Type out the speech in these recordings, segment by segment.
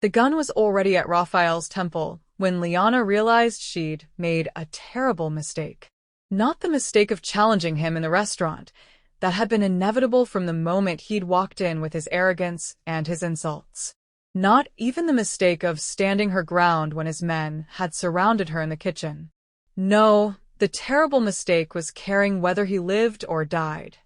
The gun was already at Raphael's temple when Liana realized she'd made a terrible mistake. Not the mistake of challenging him in the restaurant. That had been inevitable from the moment he'd walked in with his arrogance and his insults. Not even the mistake of standing her ground when his men had surrounded her in the kitchen. No, the terrible mistake was caring whether he lived or died.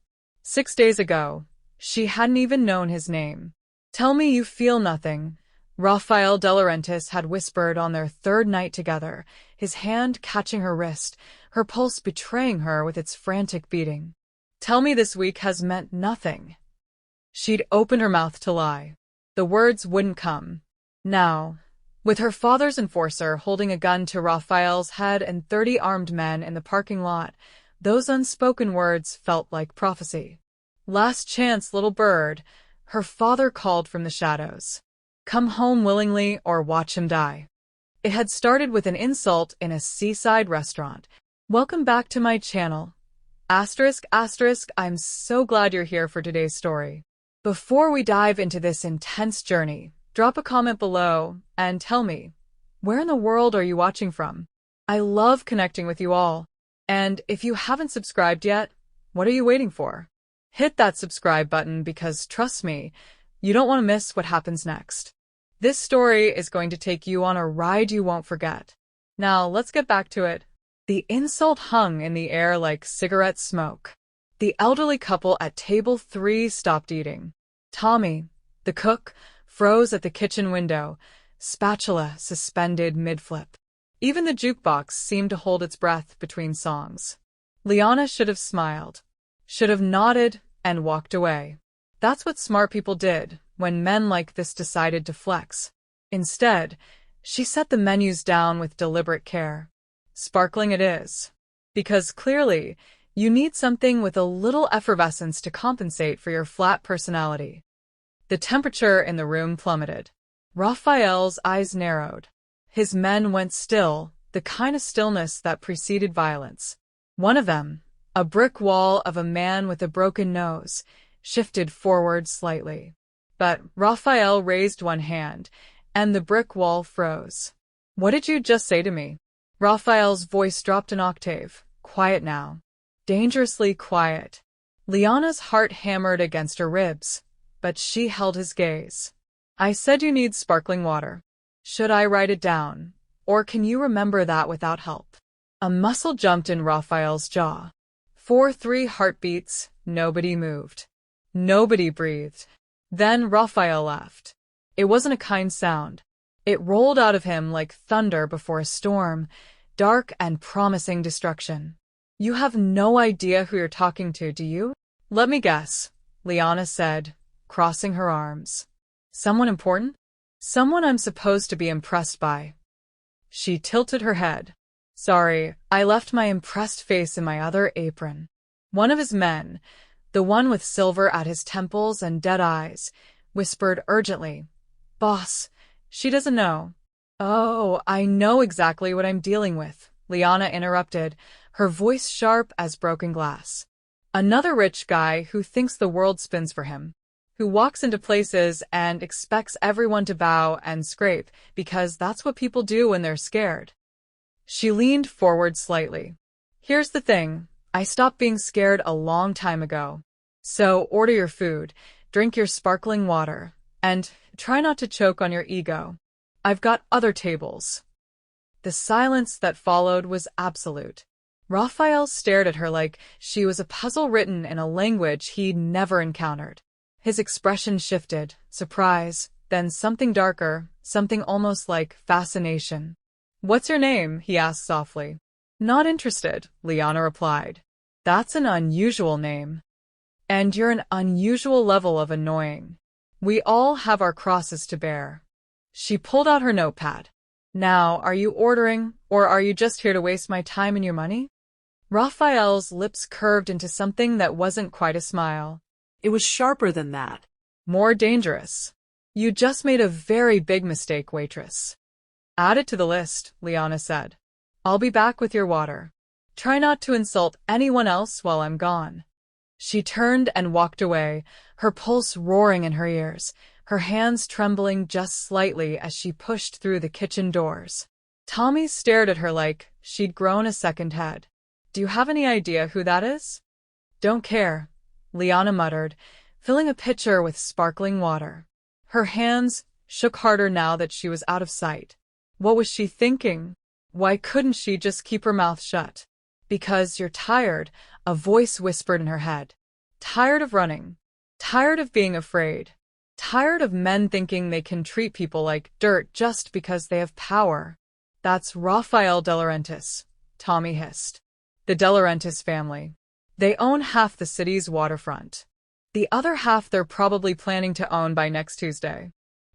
6 days ago, she hadn't even known his name. "Tell me you feel nothing," Rafael de Laurentiis had whispered on their third night together, his hand catching her wrist, her pulse betraying her with its frantic beating. "Tell me this week has meant nothing." She'd opened her mouth to lie. The words wouldn't come. Now, with her father's enforcer holding a gun to Raphael's head and 30 armed men in the parking lot, those unspoken words felt like prophecy. "Last chance, little bird," her father called from the shadows. "Come home willingly or watch him die." It had started with an insult in a seaside restaurant. Welcome back to my channel. I'm so glad you're here for today's story. Before we dive into this intense journey, drop a comment below and tell me, where in the world are you watching from? I love connecting with you all. And if you haven't subscribed yet, what are you waiting for? Hit that subscribe button because trust me, you don't want to miss what happens next. This story is going to take you on a ride you won't forget. Now, let's get back to it. The insult hung in the air like cigarette smoke. The elderly couple at table 3 stopped eating. Tommy, the cook, froze at the kitchen window, spatula suspended mid-flip. Even the jukebox seemed to hold its breath between songs. Liana should have smiled, should have nodded, and walked away. That's what smart people did when men like this decided to flex. Instead, she set the menus down with deliberate care. Sparkling it is. Because clearly, you need something with a little effervescence to compensate for your flat personality. The temperature in the room plummeted. Raphael's eyes narrowed. His men went still, the kind of stillness that preceded violence. One of them, a brick wall of a man with a broken nose, shifted forward slightly. But Raphael raised one hand, and the brick wall froze. "What did you just say to me?" Raphael's voice dropped an octave. Quiet now. Dangerously quiet. Liana's heart hammered against her ribs, but she held his gaze. "I said you need sparkling water. Should I write it down, or can you remember that without help?" A muscle jumped in Raphael's jaw. 4-3 heartbeats, nobody moved. Nobody breathed. Then Raphael laughed. It wasn't a kind sound. It rolled out of him like thunder before a storm, dark and promising destruction. "You have no idea who you're talking to, do you?" "Let me guess," Liana said, crossing her arms. "Someone important? Someone I'm supposed to be impressed by." She tilted her head. "Sorry, I left my impressed face in my other apron." One of his men, the one with silver at his temples and dead eyes, whispered urgently, "Boss, she doesn't know." "Oh, I know exactly what I'm dealing with," Liana interrupted, her voice sharp as broken glass. "Another rich guy who thinks the world spins for him, who walks into places and expects everyone to bow and scrape because that's what people do when they're scared." She leaned forward slightly. "Here's the thing, I stopped being scared a long time ago. So order your food, drink your sparkling water, and try not to choke on your ego. I've got other tables." The silence that followed was absolute. Raphael stared at her like she was a puzzle written in a language he'd never encountered. His expression shifted, surprise, then something darker, something almost like fascination. "What's your name?" he asked softly. "Not interested," Liana replied. "That's an unusual name. And you're an unusual level of annoying. We all have our crosses to bear." She pulled out her notepad. "Now, are you ordering, or are you just here to waste my time and your money?" Raphael's lips curved into something that wasn't quite a smile. It was sharper than that. "More dangerous. You just made a very big mistake, waitress." "Add it to the list," Liana said. "I'll be back with your water. Try not to insult anyone else while I'm gone." She turned and walked away, her pulse roaring in her ears, her hands trembling just slightly as she pushed through the kitchen doors. Tommy stared at her like she'd grown a second head. "Do you have any idea who that is?" "Don't care," Liana muttered, filling a pitcher with sparkling water. Her hands shook harder now that she was out of sight. What was she thinking? Why couldn't she just keep her mouth shut? "Because you're tired," a voice whispered in her head. "Tired of running. Tired of being afraid. Tired of men thinking they can treat people like dirt just because they have power." "That's Rafael De Laurentiis," Tommy hissed. "The De Laurentiis family. They own half the city's waterfront. The other half they're probably planning to own by next Tuesday."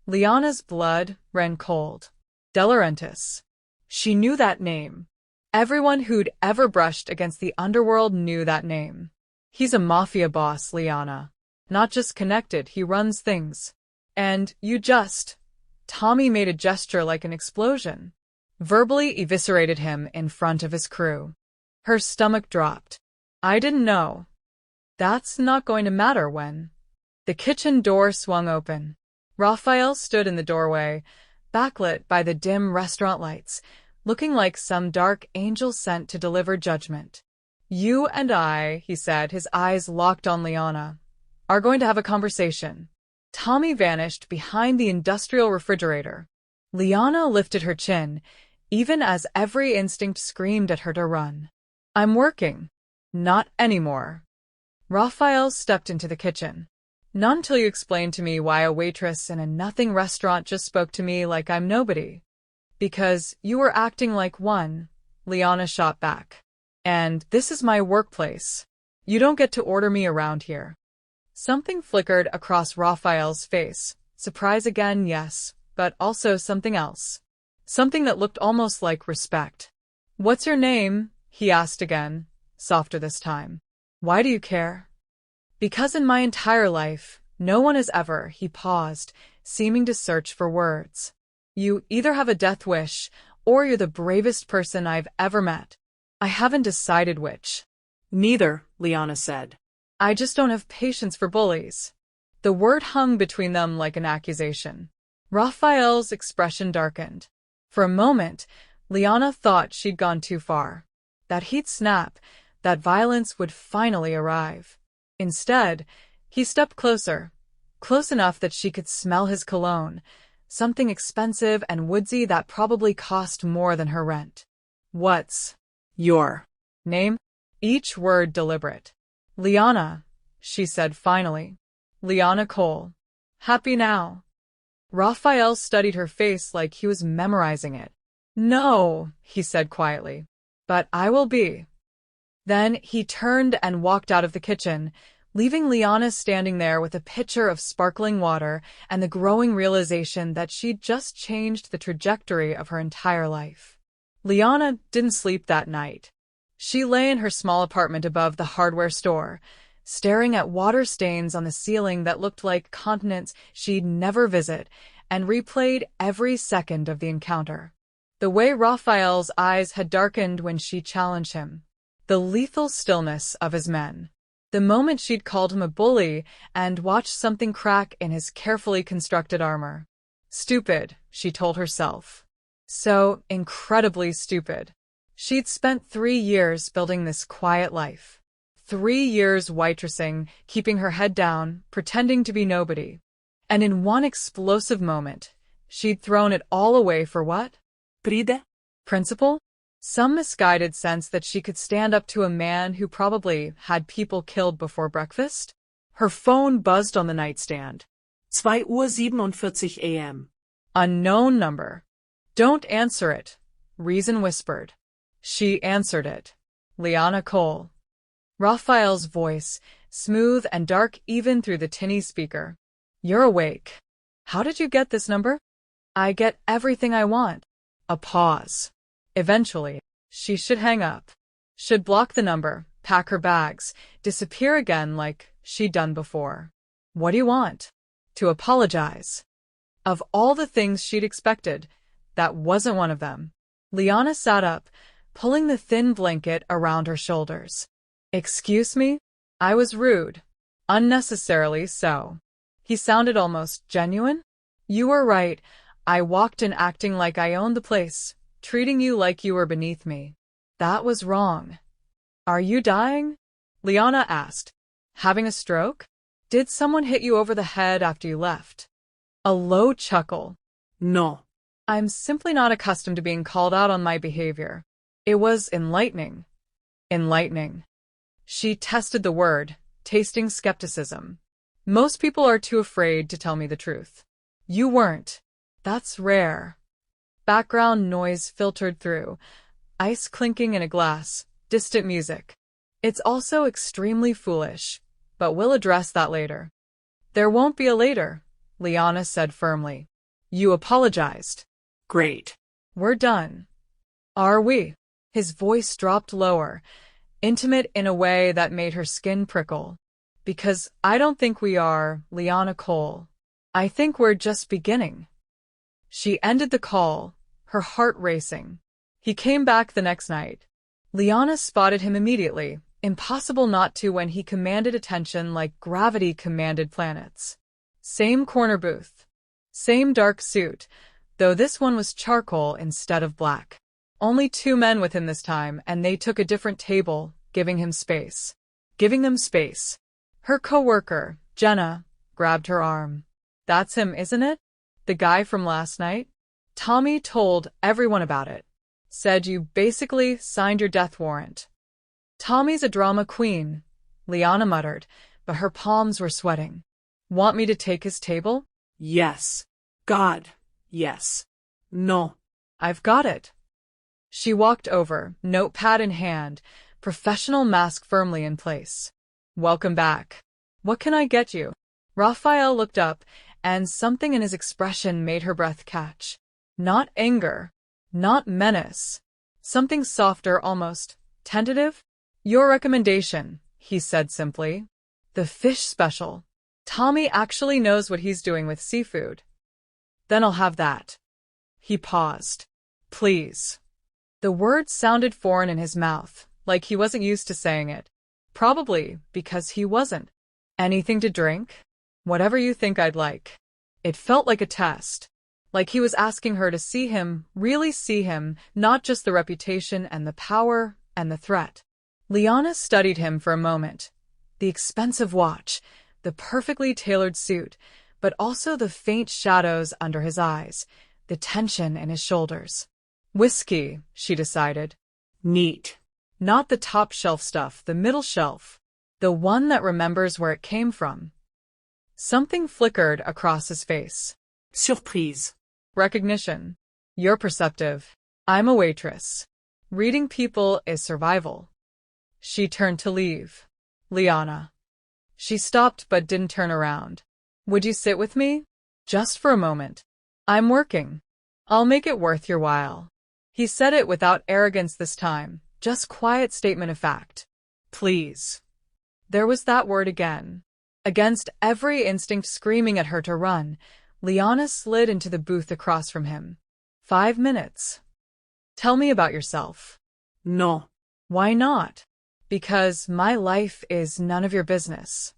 Liana's blood ran cold. De Laurentiis. She knew that name. Everyone who'd ever brushed against the underworld knew that name. "He's a mafia boss, Liana. Not just connected, he runs things. And you just..." Tommy made a gesture like an explosion. Verbally eviscerated him in front of his crew. Her stomach dropped. "I didn't know." "That's not going to matter when..." The kitchen door swung open. Raphael stood in the doorway, backlit by the dim restaurant lights, looking like some dark angel sent to deliver judgment. "You and I," he said, his eyes locked on Liana, "are going to have a conversation." Tommy vanished behind the industrial refrigerator. Liana lifted her chin, even as every instinct screamed at her to run. "I'm working." "Not anymore." Raphael stepped into the kitchen. "Not until you explain to me why a waitress in a nothing restaurant just spoke to me like I'm nobody." "Because you were acting like one," Liana shot back. "And this is my workplace. You don't get to order me around here." Something flickered across Raphael's face. Surprise again, yes, but also something else. Something that looked almost like respect. "What's your name?" he asked again, softer this time. "Why do you care?" "Because in my entire life, no one has ever..." He paused, seeming to search for words. "You either have a death wish, or you're the bravest person I've ever met. I haven't decided which." Neither, Liana said. "I just don't have patience for bullies." The word hung between them like an accusation. Raphael's expression darkened. For a moment, Liana thought she'd gone too far. That he'd snap, that violence would finally arrive. Instead, he stepped closer, close enough that she could smell his cologne, something expensive and woodsy that probably cost more than her rent. "What's your name?" Each word deliberate. "Liana," she said finally. "Liana Cole. Happy now?" Raphael studied her face like he was memorizing it. "No," he said quietly. "But I will be." Then he turned and walked out of the kitchen, leaving Liana standing there with a pitcher of sparkling water and the growing realization that she'd just changed the trajectory of her entire life. Liana didn't sleep that night. She lay in her small apartment above the hardware store, staring at water stains on the ceiling that looked like continents she'd never visit, and replayed every second of the encounter. The way Raphael's eyes had darkened when she challenged him. The lethal stillness of his men. The moment she'd called him a bully and watched something crack in his carefully constructed armor. Stupid, she told herself. So incredibly stupid. She'd spent 3 years building this quiet life. 3 years waitressing, keeping her head down, pretending to be nobody. And in one explosive moment, she'd thrown it all away for what? Pride? Principle? Some misguided sense that she could stand up to a man who probably had people killed before breakfast? Her phone buzzed on the nightstand. 2:47 a.m. Unknown number. "Don't answer it," Reason whispered. She answered it. Liana Cole. Raphael's voice, smooth and dark even through the tinny speaker. "You're awake. How did you get this number?" "I get everything I want." A pause. Eventually, she should hang up. Should block the number, pack her bags, disappear again like she'd done before. What do you want? To apologize. Of all the things she'd expected, that wasn't one of them. Liana sat up, pulling the thin blanket around her shoulders. "Excuse me? I was rude. Unnecessarily so." He sounded almost genuine. You were right. I walked in acting like I owned the place, treating you like you were beneath me. That was wrong. Are you dying? Liana asked. Having a stroke? Did someone hit you over the head after you left? A low chuckle. No. I'm simply not accustomed to being called out on my behavior. It was enlightening. Enlightening. She tested the word, tasting skepticism. Most people are too afraid to tell me the truth. You weren't. That's rare. Background noise filtered through. Ice clinking in a glass. Distant music. It's also extremely foolish, but we'll address that later. There won't be a later, Liana said firmly. You apologized. Great. We're done. Are we? His voice dropped lower, intimate in a way that made her skin prickle. Because I don't think we are, Liana Cole. I think we're just beginning. She ended the call, her heart racing. He came back the next night. Liana spotted him immediately, impossible not to when he commanded attention like gravity commanded planets. Same corner booth. Same dark suit, though this one was charcoal instead of black. Only 2 men with him this time, and they took a different table, giving him space. Giving them space. Her coworker, Jenna, grabbed her arm. That's him, isn't it? The guy from last night? Tommy told everyone about it. Said you basically signed your death warrant. Tommy's a drama queen, Liana muttered, but her palms were sweating. Want me to take his table? Yes. God, yes. No. I've got it. She walked over, notepad in hand, professional mask firmly in place. Welcome back. What can I get you? Raphael looked up, and something in his expression made her breath catch. Not anger. Not menace. Something softer, almost tentative. Your recommendation, he said simply. The fish special. Tommy actually knows what he's doing with seafood. Then I'll have that. He paused. Please. The word sounded foreign in his mouth, like he wasn't used to saying it. Probably because he wasn't. Anything to drink? Whatever you think I'd like. It felt like a test. Like he was asking her to see him, really see him, not just the reputation and the power and the threat. Liana studied him for a moment. The expensive watch, the perfectly tailored suit, but also the faint shadows under his eyes, the tension in his shoulders. Whiskey, she decided. Neat. Not the top shelf stuff, the middle shelf. The one that remembers where it came from. Something flickered across his face. Surprise. Recognition. You're perceptive. I'm a waitress. Reading people is survival. She turned to leave. Liana. She stopped but didn't turn around. Would you sit with me? Just for a moment. I'm working. I'll make it worth your while. He said it without arrogance this time, just quiet statement of fact. Please. There was that word again. Against every instinct screaming at her to run, Liana slid into the booth across from him. 5 minutes. Tell me about yourself. No. Why not? Because my life is none of your business.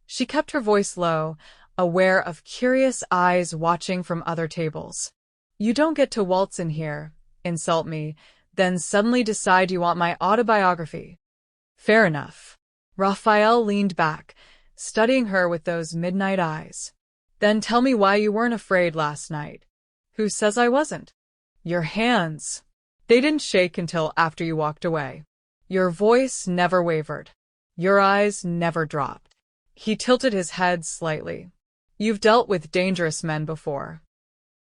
She kept her voice low, aware of curious eyes watching from other tables. You don't get to waltz in here, insult me, then suddenly decide you want my autobiography. Fair enough. Raphael leaned back, studying her with those midnight eyes. Then tell me why you weren't afraid last night. Who says I wasn't? Your hands. They didn't shake until after you walked away. Your voice never wavered. Your eyes never dropped. He tilted his head slightly. You've dealt with dangerous men before.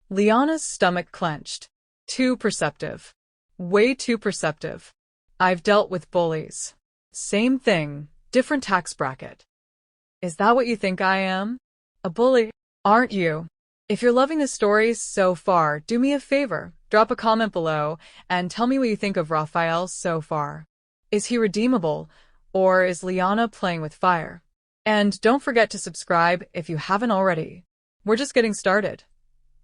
Liana's stomach clenched. Too perceptive. Way too perceptive. I've dealt with bullies. Same thing, different tax bracket. Is that what you think I am? A bully? Aren't you? If you're loving the stories so far, do me a favor, drop a comment below, and tell me what you think of Raphael so far. Is he redeemable, or is Liana playing with fire? And don't forget to subscribe if you haven't already. We're just getting started.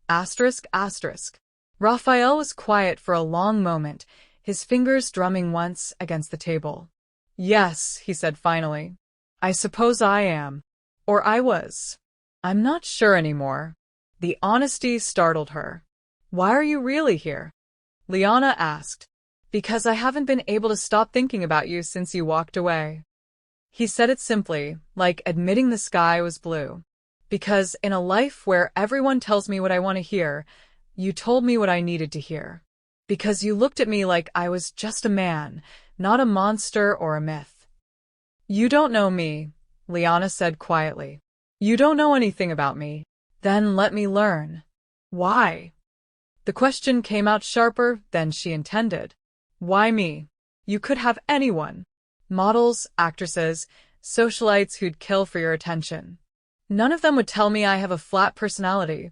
Asterisk, asterisk. Raphael was quiet for a long moment, his fingers drumming once against the table. Yes, he said finally. I suppose I am. Or I was. I'm not sure anymore. The honesty startled her. Why are you really here? Liana asked. Because I haven't been able to stop thinking about you since you walked away. He said it simply, like admitting the sky was blue. Because in a life where everyone tells me what I want to hear, you told me what I needed to hear. Because you looked at me like I was just a man, not a monster or a myth. You don't know me, Liana said quietly. You don't know anything about me. Then let me learn. Why? The question came out sharper than she intended. Why me? You could have anyone. Models, actresses, socialites who'd kill for your attention. None of them would tell me I have a flat personality,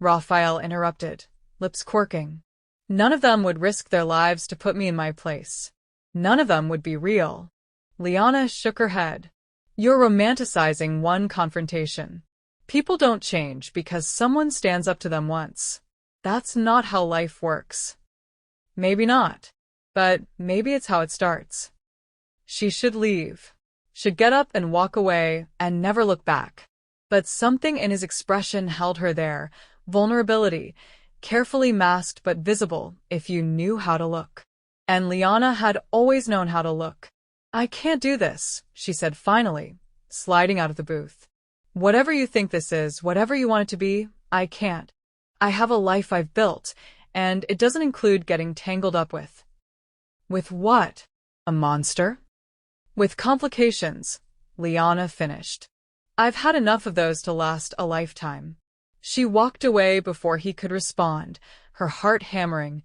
Raphael interrupted, lips quirking. None of them would risk their lives to put me in my place. None of them would be real. Liana shook her head. You're romanticizing one confrontation. People don't change because someone stands up to them once. That's not how life works. Maybe not, but maybe it's how it starts. She should leave. Should get up and walk away and never look back. But something in his expression held her there, vulnerability, carefully masked but visible if you knew how to look. And Liana had always known how to look. I can't do this, she said finally, sliding out of the booth. Whatever you think this is, whatever you want it to be, I can't. I have a life I've built, and it doesn't include getting tangled up with. With what? A monster? With complications, Liana finished. I've had enough of those to last a lifetime. She walked away before he could respond, her heart hammering,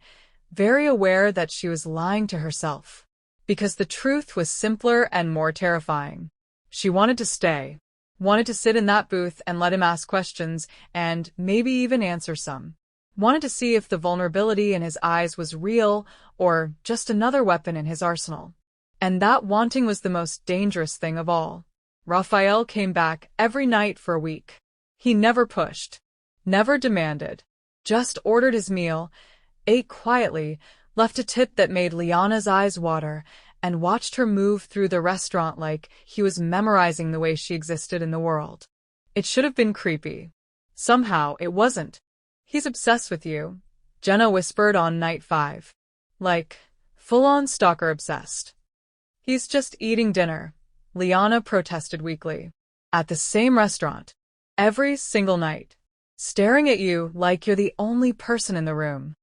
very aware that she was lying to herself. Because the truth was simpler and more terrifying. She wanted to stay, wanted to sit in that booth and let him ask questions and maybe even answer some. Wanted to see if the vulnerability in his eyes was real or just another weapon in his arsenal. And that wanting was the most dangerous thing of all. Raphael came back every night for a week. He never pushed, never demanded, just ordered his meal, ate quietly, left a tip that made Liana's eyes water, and watched her move through the restaurant like he was memorizing the way she existed in the world. It should have been creepy. Somehow, it wasn't. He's obsessed with you, Jenna whispered on night 5. Like, full-on stalker obsessed. He's just eating dinner, Liana protested weakly. At the same restaurant. Every single night. Staring at you like you're the only person in the room.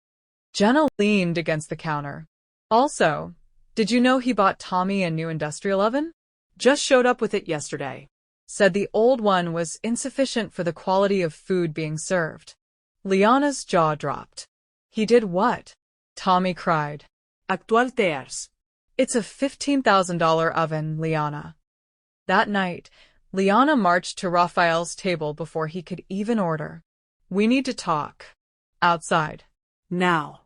Jenna leaned against the counter. Also, did you know he bought Tommy a new industrial oven? Just showed up with it yesterday. Said the old one was insufficient for the quality of food being served. Liana's jaw dropped. He did what? Tommy cried. Actual tears. It's a $15,000 oven, Liana. That night, Liana marched to Raphael's table before he could even order. We need to talk. Outside. Now.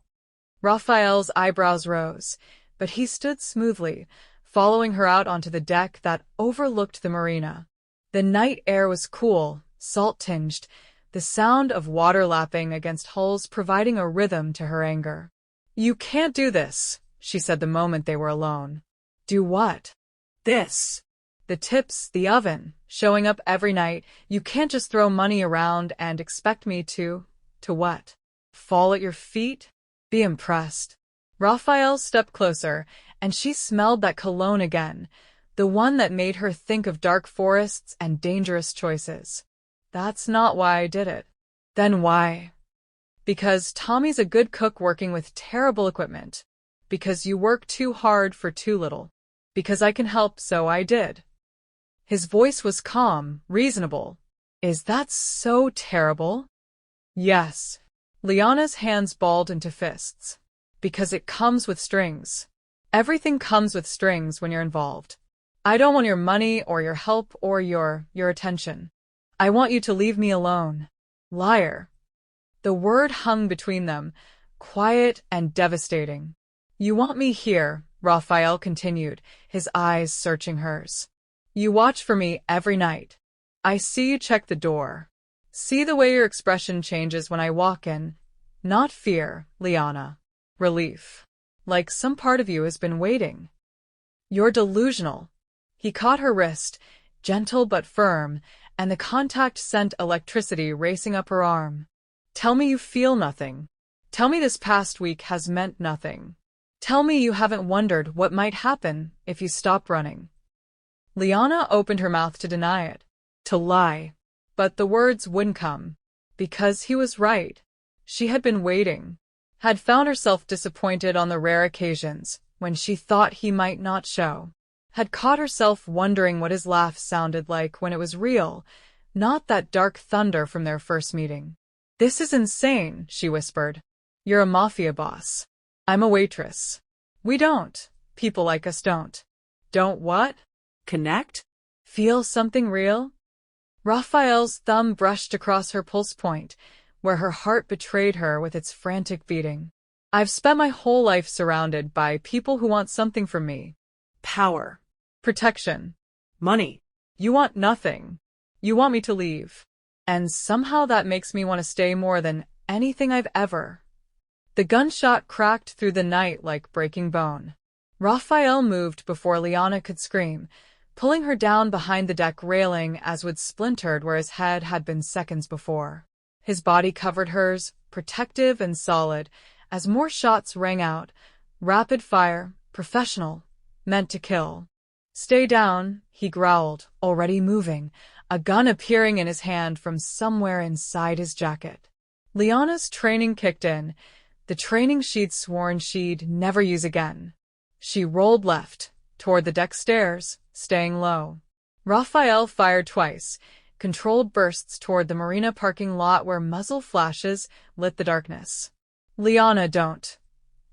Raphael's eyebrows rose, but he stood smoothly, following her out onto the deck that overlooked the marina. The night air was cool, salt-tinged, the sound of water lapping against hulls providing a rhythm to her anger. You can't do this, she said the moment they were alone. Do what? This. The tips, the oven, showing up every night. You can't just throw money around and expect me to what? Fall at your feet? Be impressed. Raphael stepped closer, and she smelled that cologne again, the one that made her think of dark forests and dangerous choices. That's not why I did it. Then why? Because Tommy's a good cook working with terrible equipment. Because you work too hard for too little. Because I can help, so I did. His voice was calm, reasonable. Is that so terrible? Yes. Liana's hands balled into fists. Because it comes with strings. Everything comes with strings when you're involved. I don't want your money or your help or your attention. I want you to leave me alone. Liar. The word hung between them, quiet and devastating. You want me here, Raphael continued, his eyes searching hers. You watch for me every night. I see you check the door. See the way your expression changes when I walk in. Not fear, Liana. Relief. Like some part of you has been waiting. You're delusional. He caught her wrist, gentle but firm, and the contact sent electricity racing up her arm. Tell me you feel nothing. Tell me this past week has meant nothing. Tell me you haven't wondered what might happen if you stopped running. Liana opened her mouth to deny it, to lie, but the words wouldn't come, because he was right. She had been waiting, had found herself disappointed on the rare occasions when she thought he might not show, had caught herself wondering what his laugh sounded like when it was real, not that dark thunder from their first meeting. This is insane, she whispered. You're a mafia boss. I'm a waitress. We don't. People like us don't. Don't what? Connect? Feel something real? Raphael's thumb brushed across her pulse point, where her heart betrayed her with its frantic beating. I've spent my whole life surrounded by people who want something from me. Power. Protection. Money. You want nothing. You want me to leave. And somehow that makes me want to stay more than anything I've ever. The gunshot cracked through the night like breaking bone. Raphael moved before Liana could scream, pulling her down behind the deck railing as wood splintered where his head had been seconds before. His body covered hers, protective and solid, as more shots rang out. Rapid fire, professional, meant to kill. Stay down, he growled, already moving, a gun appearing in his hand from somewhere inside his jacket. Liana's training kicked in, the training she'd sworn she'd never use again. She rolled left, toward the deck stairs, staying low. Raphael fired twice, controlled bursts toward the marina parking lot where muzzle flashes lit the darkness. Liana, don't.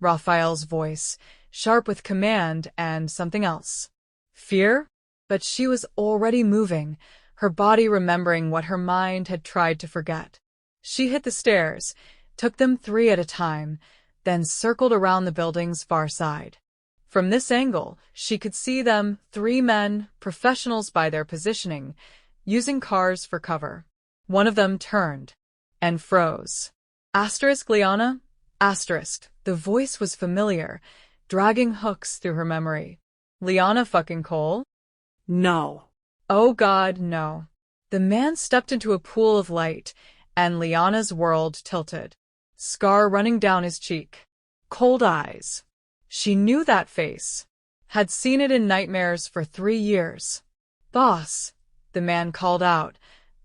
Raphael's voice, sharp with command and something else. Fear? But she was already moving, her body remembering what her mind had tried to forget. She hit the stairs, took them 3 at a time, then circled around the building's far side. From this angle, she could see them, 3 men, professionals by their positioning, using cars for cover. One of them turned and froze. Asterisk Liana? Asterisk. The voice was familiar, dragging hooks through her memory. Liana fucking Cole? No. Oh God, no. The man stepped into a pool of light, and Liana's world tilted. Scar running down his cheek. Cold eyes. She knew that face. Had seen it in nightmares for 3 years. Boss, the man called out,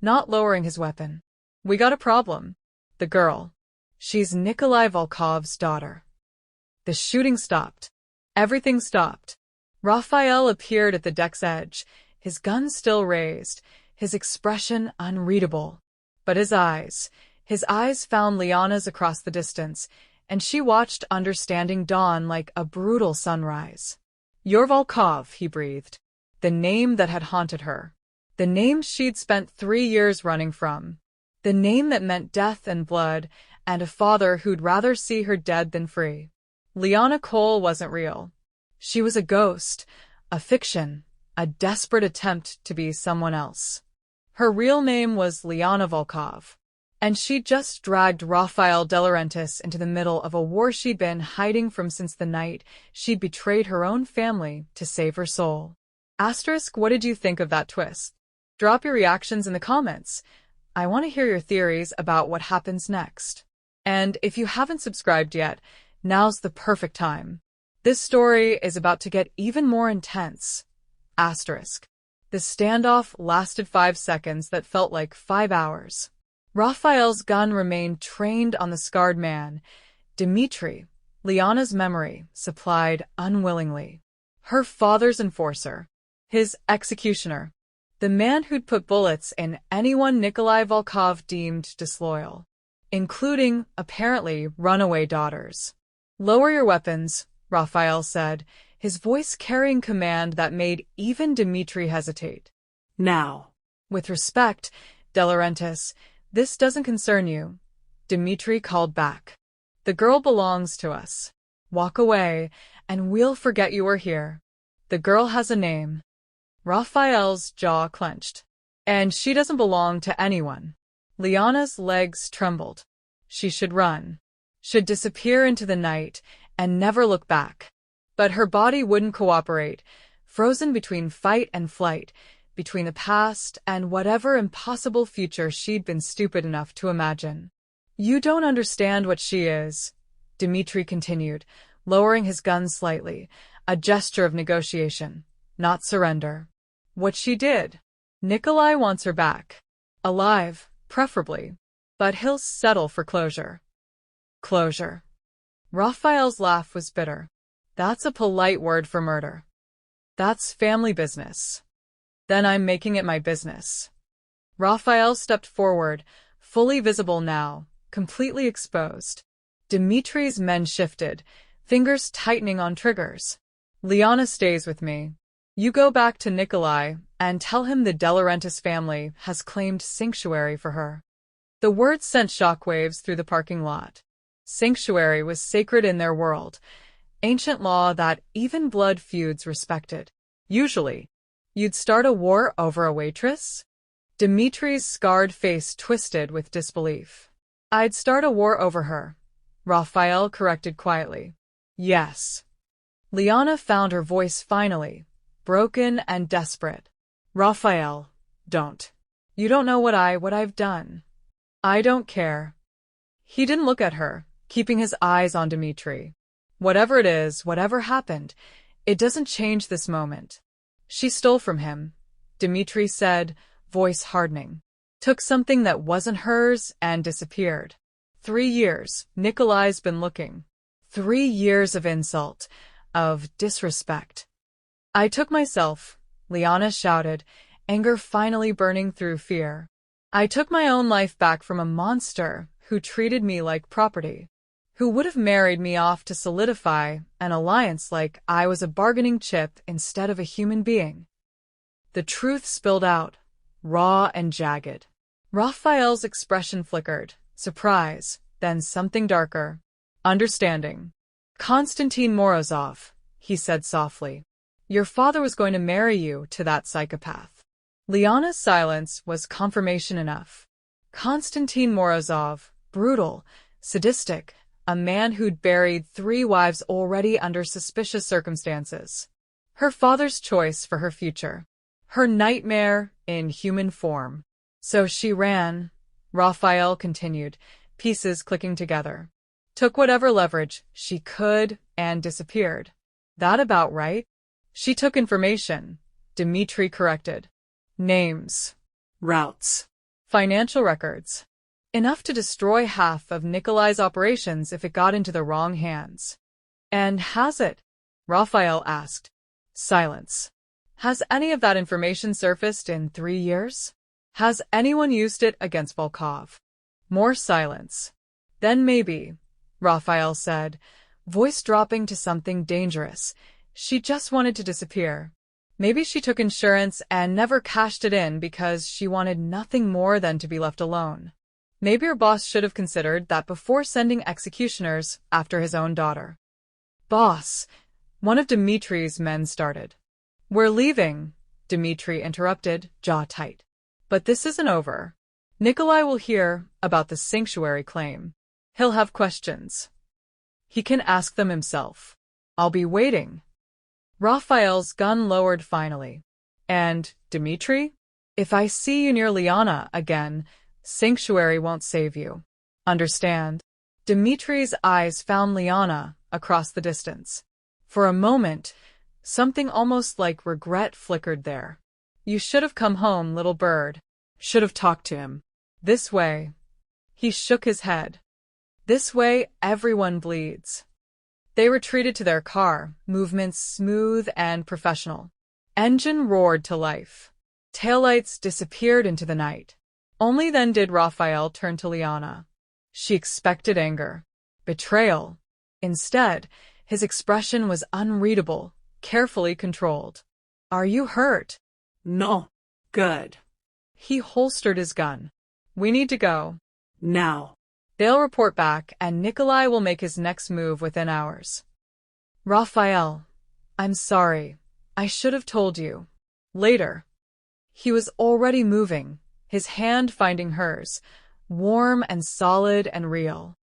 not lowering his weapon. We got a problem. The girl. She's Nikolai Volkov's daughter. The shooting stopped. Everything stopped. Raphael appeared at the deck's edge, his gun still raised, his expression unreadable. But his eyes found Liana's across the distance, and she watched understanding dawn like a brutal sunrise. You're Volkov, he breathed. The name that had haunted her. The name she'd spent 3 years running from. The name that meant death and blood, and a father who'd rather see her dead than free. Liana Cole wasn't real. She was a ghost, a fiction, a desperate attempt to be someone else. Her real name was Liana Volkov, and she'd just dragged Rafael De Laurentiis into the middle of a war she'd been hiding from since the night she'd betrayed her own family to save her soul. Asterisk, what did you think of that twist? Drop your reactions in the comments. I want to hear your theories about what happens next. And if you haven't subscribed yet, now's the perfect time. This story is about to get even more intense. Asterisk. The standoff lasted 5 seconds that felt like 5 hours. Raphael's gun remained trained on the scarred man. Dmitri, Liana's memory, supplied unwillingly. Her father's enforcer. His executioner. The man who'd put bullets in anyone Nikolai Volkov deemed disloyal. Including, apparently, runaway daughters. Lower your weapons, Raphael said, his voice carrying command that made even Dmitri hesitate. Now. With respect, De Laurentiis, this doesn't concern you, Dmitri called back. The girl belongs to us. Walk away, and we'll forget you were here. The girl has a name. Raphael's jaw clenched. And she doesn't belong to anyone. Liana's legs trembled. She should run. Should disappear into the night and never look back. But her body wouldn't cooperate. Frozen between fight and flight, between the past and whatever impossible future she'd been stupid enough to imagine. You don't understand what she is, Dmitri continued, lowering his gun slightly, a gesture of negotiation, not surrender. What she did. Nikolai wants her back. Alive, preferably. But he'll settle for closure. Closure. Raphael's laugh was bitter. That's a polite word for murder. That's family business. Then I'm making it my business. Raphael stepped forward, fully visible now, completely exposed. Dmitri's men shifted, fingers tightening on triggers. Liana stays with me. You go back to Nikolai and tell him the De Laurentiis family has claimed sanctuary for her. The words sent shockwaves through the parking lot. Sanctuary was sacred in their world, ancient law that even blood feuds respected. Usually, you'd start a war over a waitress? Dmitri's scarred face twisted with disbelief. I'd start a war over her, Raphael corrected quietly. Yes. Liana found her voice finally, broken and desperate. Raphael, don't. You don't know what I've done. I don't care. He didn't look at her, keeping his eyes on Dmitri. Whatever it is, whatever happened, it doesn't change this moment. She stole from him, Dmitri said, voice hardening. Took something that wasn't hers and disappeared. 3 years, Nikolai's been looking. 3 years of insult, of disrespect. I took myself, Liana shouted, anger finally burning through fear. I took my own life back from a monster who treated me like property, who would have married me off to solidify an alliance like I was a bargaining chip instead of a human being. The truth spilled out, raw and jagged. Raphael's expression flickered, surprise, then something darker. Understanding. Konstantin Morozov, he said softly. Your father was going to marry you to that psychopath. Liana's silence was confirmation enough. Konstantin Morozov, brutal, sadistic, a man who'd buried 3 wives already under suspicious circumstances. Her father's choice for her future. Her nightmare in human form. So she ran, Raphael continued, pieces clicking together. Took whatever leverage she could and disappeared. That about right? She took information, Dmitri corrected. Names. Routes. Financial records. Enough to destroy half of Nikolai's operations if it got into the wrong hands. And has it? Raphael asked. Silence. Has any of that information surfaced in 3 years? Has anyone used it against Volkov? More silence. Then maybe, Raphael said, voice dropping to something dangerous. She just wanted to disappear. Maybe she took insurance and never cashed it in because she wanted nothing more than to be left alone. Maybe her boss should have considered that before sending executioners after his own daughter. Boss, one of Dmitri's men started. We're leaving, Dmitri interrupted, jaw tight. But this isn't over. Nikolai will hear about the sanctuary claim. He'll have questions. He can ask them himself. I'll be waiting. Raphael's gun lowered finally. And, Dmitri? If I see you near Liana again, sanctuary won't save you. Understand? Dmitri's eyes found Liana across the distance. For a moment, something almost like regret flickered there. You should have come home, little bird. Should have talked to him. This way. He shook his head. This way, everyone bleeds. They retreated to their car, movements smooth and professional. Engine roared to life. Taillights disappeared into the night. Only then did Raphael turn to Liana. She expected anger, betrayal. Instead, his expression was unreadable, carefully controlled. Are you hurt? No. Good. He holstered his gun. We need to go. Now. They'll report back, and Nikolai will make his next move within hours. Raphael, I'm sorry. I should have told you. Later. He was already moving, his hand finding hers, warm and solid and real.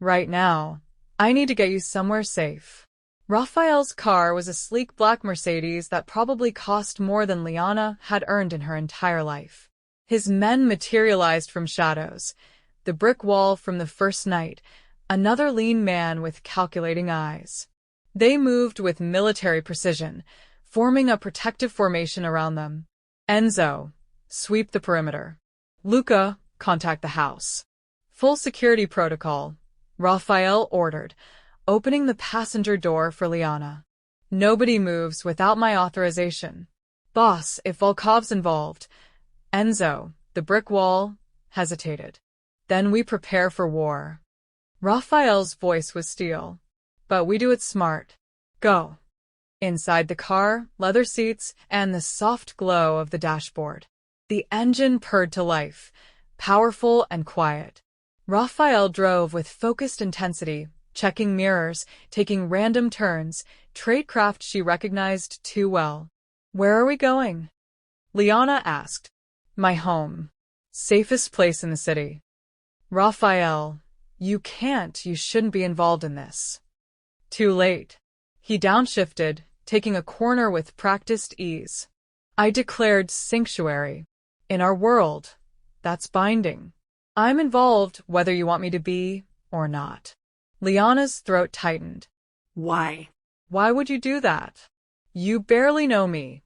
Right now, I need to get you somewhere safe. Raphael's car was a sleek black Mercedes that probably cost more than Liana had earned in her entire life. His men materialized from shadows, the brick wall from the first night, another lean man with calculating eyes. They moved with military precision, forming a protective formation around them. Enzo, sweep the perimeter. Luca, contact the house. Full security protocol, Raphael ordered, opening the passenger door for Liana. Nobody moves without my authorization. Boss, if Volkov's involved. Enzo, the brick wall, hesitated. Then we prepare for war. Raphael's voice was steel. But we do it smart. Go. Inside the car, leather seats, and the soft glow of the dashboard. The engine purred to life, powerful and quiet. Raphael drove with focused intensity, checking mirrors, taking random turns, tradecraft she recognized too well. Where are we going? Liana asked. My home. Safest place in the city. Raphael, you shouldn't be involved in this. Too late. He downshifted, taking a corner with practiced ease. I declared sanctuary. In our world, that's binding. I'm involved whether you want me to be or not. Liana's throat tightened. Why? Why would you do that? You barely know me.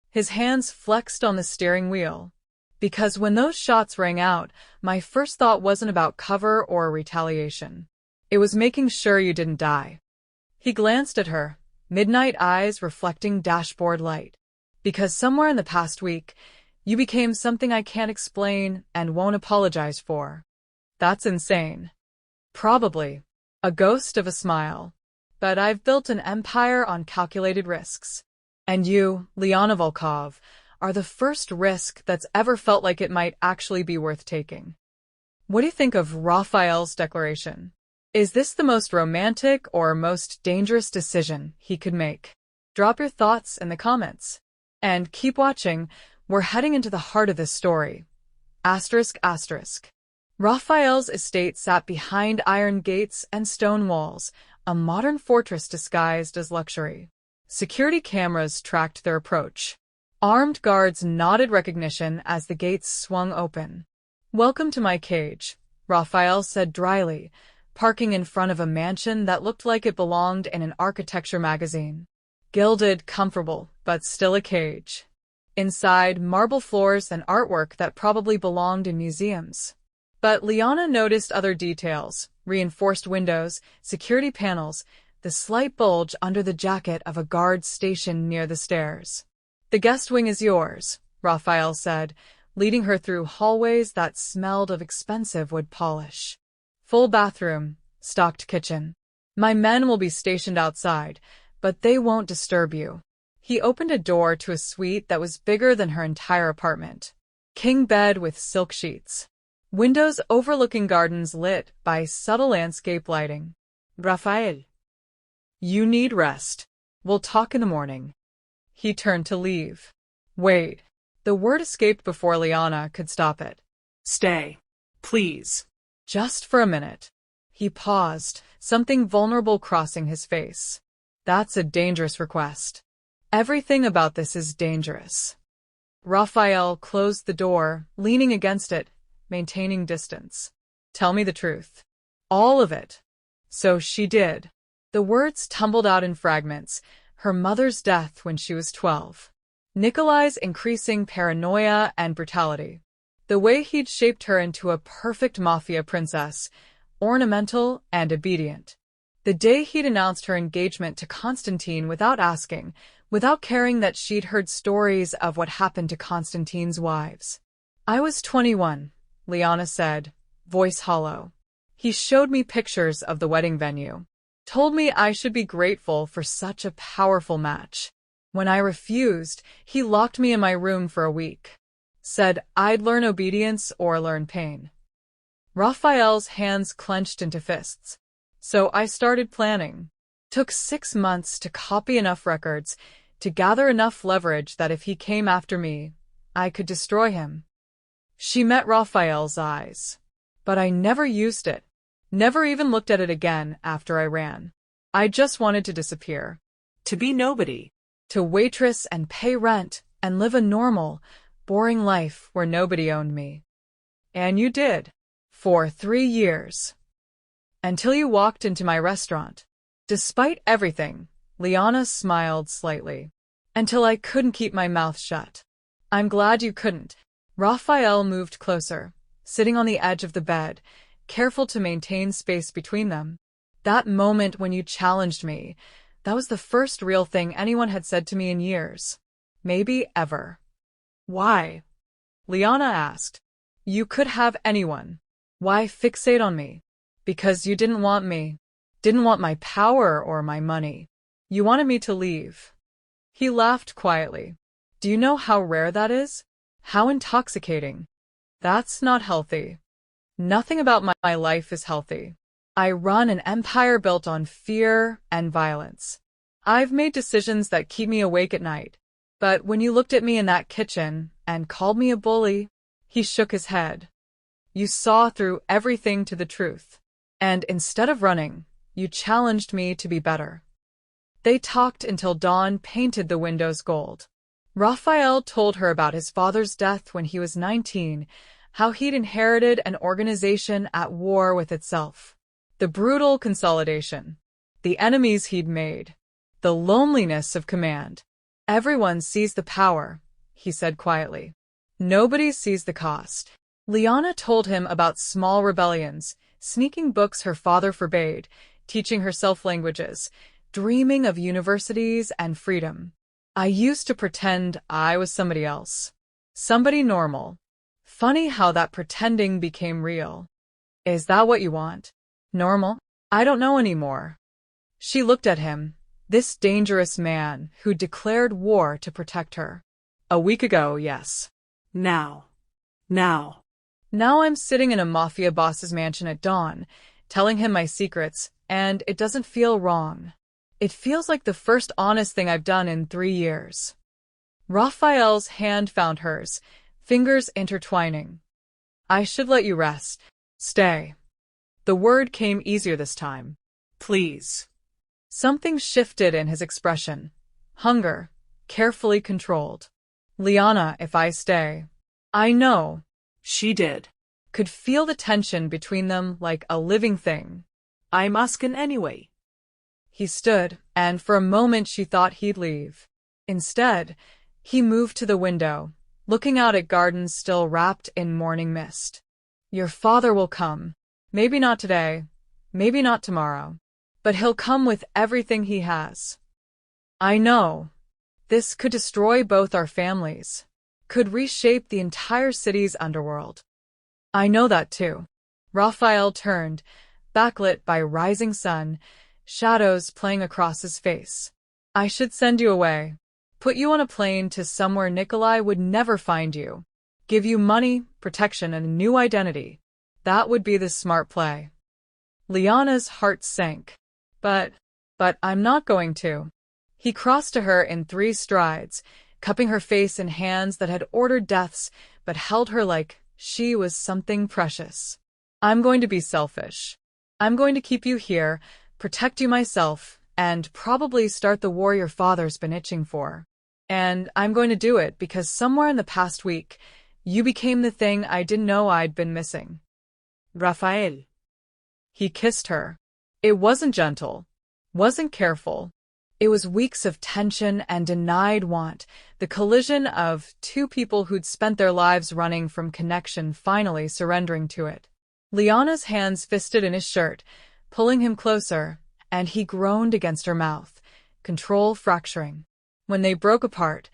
His hands flexed on the steering wheel. Because when those shots rang out, my first thought wasn't about cover or retaliation. It was making sure you didn't die. He glanced at her, midnight eyes reflecting dashboard light. Because somewhere in the past week, you became something I can't explain and won't apologize for. That's insane. Probably. A ghost of a smile. But I've built an empire on calculated risks. And you, Liana Volkov, are the first risk that's ever felt like it might actually be worth taking. What do you think of Raphael's declaration? Is this the most romantic or most dangerous decision he could make? Drop your thoughts in the comments. And keep watching, we're heading into the heart of this story. Asterisk, asterisk. Raphael's estate sat behind iron gates and stone walls, a modern fortress disguised as luxury. Security cameras tracked their approach. Armed guards nodded recognition as the gates swung open. Welcome to my cage, Raphael said dryly, parking in front of a mansion that looked like it belonged in an architecture magazine. Gilded, comfortable, but still a cage. Inside, marble floors and artwork that probably belonged in museums. But Liana noticed other details, reinforced windows, security panels, the slight bulge under the jacket of a guard stationed near the stairs. The guest wing is yours, Raphael said, leading her through hallways that smelled of expensive wood polish. Full bathroom, stocked kitchen. My men will be stationed outside, but they won't disturb you. He opened a door to a suite that was bigger than her entire apartment. King bed with silk sheets. Windows overlooking gardens lit by subtle landscape lighting. Raphael. You need rest. We'll talk in the morning. He turned to leave. Wait. The word escaped before Liana could stop it. Stay. Please. Just for a minute. He paused, something vulnerable crossing his face. That's a dangerous request. Everything about this is dangerous. Raphael closed the door, leaning against it, maintaining distance. Tell me the truth. All of it. So she did. The words tumbled out in fragments. Her mother's death when she was 12. Nikolai's increasing paranoia and brutality. The way he'd shaped her into a perfect Mafia princess, ornamental and obedient. The day he'd announced her engagement to Constantine without asking, without caring that she'd heard stories of what happened to Constantine's wives. I was 21, Liana said, voice hollow. He showed me pictures of the wedding venue. Told me I should be grateful for such a powerful match. When I refused, he locked me in my room for a week. Said I'd learn obedience or learn pain. Raphael's hands clenched into fists. So I started planning. Took 6 months to copy enough records, to gather enough leverage that if he came after me, I could destroy him. She met Raphael's eyes. But I never used it. Never even looked at it again after I ran. I just wanted to disappear. To be nobody. To waitress and pay rent and live a normal, boring life where nobody owned me. And you did. For 3 years. Until you walked into my restaurant. Despite everything, Liana smiled slightly. Until I couldn't keep my mouth shut. I'm glad you couldn't. Raphael moved closer, sitting on the edge of the bed, careful to maintain space between them. That moment when you challenged me, that was the first real thing anyone had said to me in years. Maybe ever. Why? Liana asked. You could have anyone. Why fixate on me? Because you didn't want me. Didn't want my power or my money. You wanted me to leave. He laughed quietly. Do you know how rare that is? How intoxicating. That's not healthy. Nothing about my life is healthy. I run an empire built on fear and violence. I've made decisions that keep me awake at night. But when you looked at me in that kitchen and called me a bully, he shook his head. You saw through everything to the truth. And instead of running, you challenged me to be better. They talked until dawn painted the windows gold. Raphael told her about his father's death when he was 19, how he'd inherited an organization at war with itself. The brutal consolidation. The enemies he'd made. The loneliness of command. Everyone sees the power, he said quietly. Nobody sees the cost. Liana told him about small rebellions, sneaking books her father forbade, teaching herself languages, dreaming of universities and freedom. I used to pretend I was somebody else. Somebody normal. Funny how that pretending became real. Is that what you want? Normal? I don't know anymore. She looked at him, this dangerous man who declared war to protect her. A week ago, yes. Now. Now I'm sitting in a Mafia boss's mansion at dawn, telling him my secrets, and it doesn't feel wrong. It feels like the first honest thing I've done in 3 years. Raphael's hand found hers, fingers intertwining. I should let you rest. Stay. The word came easier this time. Please. Something shifted in his expression. Hunger, carefully controlled. Liana, if I stay. I know. She did. Could feel the tension between them like a living thing. I'm asking anyway. He stood, and for a moment she thought he'd leave. Instead, he moved to the window, looking out at gardens still wrapped in morning mist. Your father will come. Maybe not today, maybe not tomorrow, but he'll come with everything he has. I know. This could destroy both our families, could reshape the entire city's underworld. I know that too. Raphael turned, backlit by rising sun, shadows playing across his face. I should send you away. Put you on a plane to somewhere Nikolai would never find you. Give you money, protection, and a new identity. That would be the smart play. Liana's heart sank. But I'm not going to. He crossed to her in 3 strides, cupping her face in hands that had ordered deaths but held her like she was something precious. I'm going to be selfish. I'm going to keep you here, protect you myself, and probably start the war your father's been itching for. And I'm going to do it because somewhere in the past week, you became the thing I didn't know I'd been missing. Raphael. He kissed her. It wasn't gentle, wasn't careful. It was weeks of tension and denied want, the collision of 2 people who'd spent their lives running from connection finally surrendering to it. Liana's hands fisted in his shirt, pulling him closer, and he groaned against her mouth, control fracturing. When they broke apart,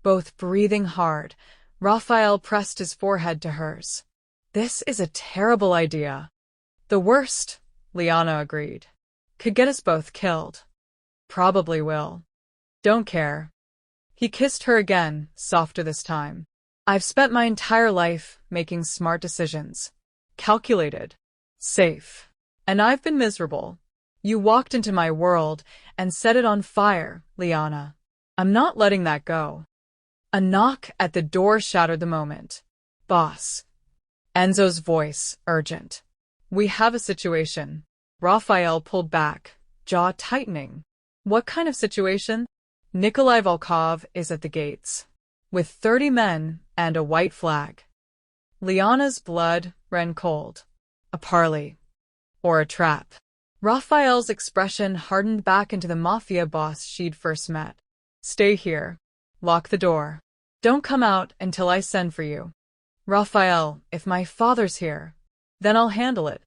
both breathing hard, Raphael pressed his forehead to hers. This is a terrible idea. The worst, Liana agreed. Could get us both killed. Probably will. Don't care. He kissed her again, softer this time. I've spent my entire life making smart decisions. Calculated. Safe. And I've been miserable. You walked into my world and set it on fire, Liana. I'm not letting that go. A knock at the door shattered the moment. Boss. Enzo's voice, urgent. We have a situation. Raphael pulled back, jaw tightening. What kind of situation? Nikolai Volkov is at the gates, with 30 men and a white flag. Liana's blood ran cold. A parley. Or a trap. Raphael's expression hardened back into the Mafia boss she'd first met. Stay here. Lock the door. Don't come out until I send for you. Raphael, if my father's here, then I'll handle it.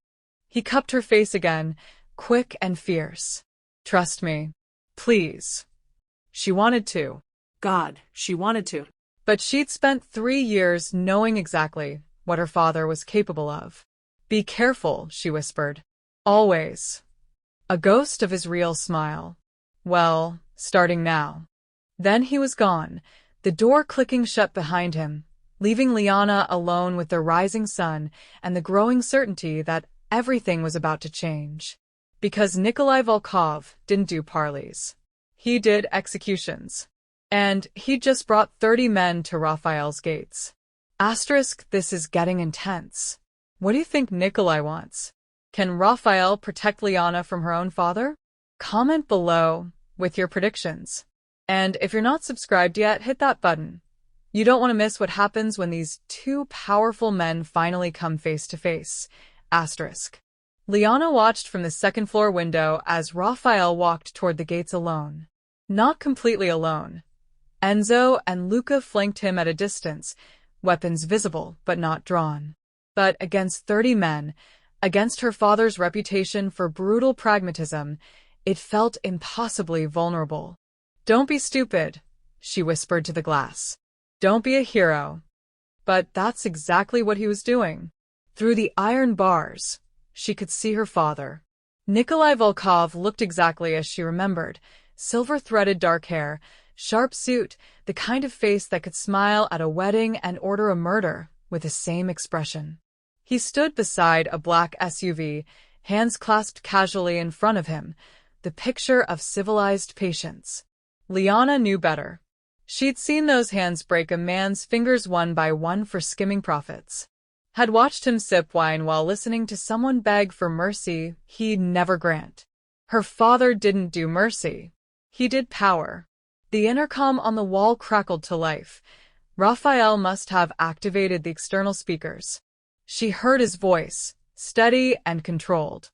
He cupped her face again, quick and fierce. Trust me. Please. She wanted to. God, she wanted to. But she'd spent 3 years knowing exactly what her father was capable of. Be careful, she whispered. Always. A ghost of his real smile. Well, starting now. Then he was gone, the door clicking shut behind him, leaving Liana alone with the rising sun and the growing certainty that everything was about to change. Because Nikolai Volkov didn't do parleys. He did executions. And he'd just brought 30 men to Raphael's gates. Asterisk, this is getting intense. What do you think Nikolai wants? Can Raphael protect Liana from her own father? Comment below with your predictions. And if you're not subscribed yet, hit that button. You don't want to miss what happens when these two powerful men finally come face to face. Asterisk. Liana watched from the second-floor window as Raphael walked toward the gates alone. Not completely alone. Enzo and Luca flanked him at a distance, weapons visible but not drawn. But against 30 men, against her father's reputation for brutal pragmatism, it felt impossibly vulnerable. Don't be stupid, she whispered to the glass. Don't be a hero. But that's exactly what he was doing. Through the iron bars, she could see her father. Nikolai Volkov looked exactly as she remembered. Silver-threaded dark hair, sharp suit, the kind of face that could smile at a wedding and order a murder with the same expression. He stood beside a black SUV, hands clasped casually in front of him, the picture of civilized patience. Liana knew better. She'd seen those hands break a man's fingers one by one for skimming profits. Had watched him sip wine while listening to someone beg for mercy he'd never grant. Her father didn't do mercy. He did power. The intercom on the wall crackled to life. Raphael must have activated the external speakers. She heard his voice, steady and controlled.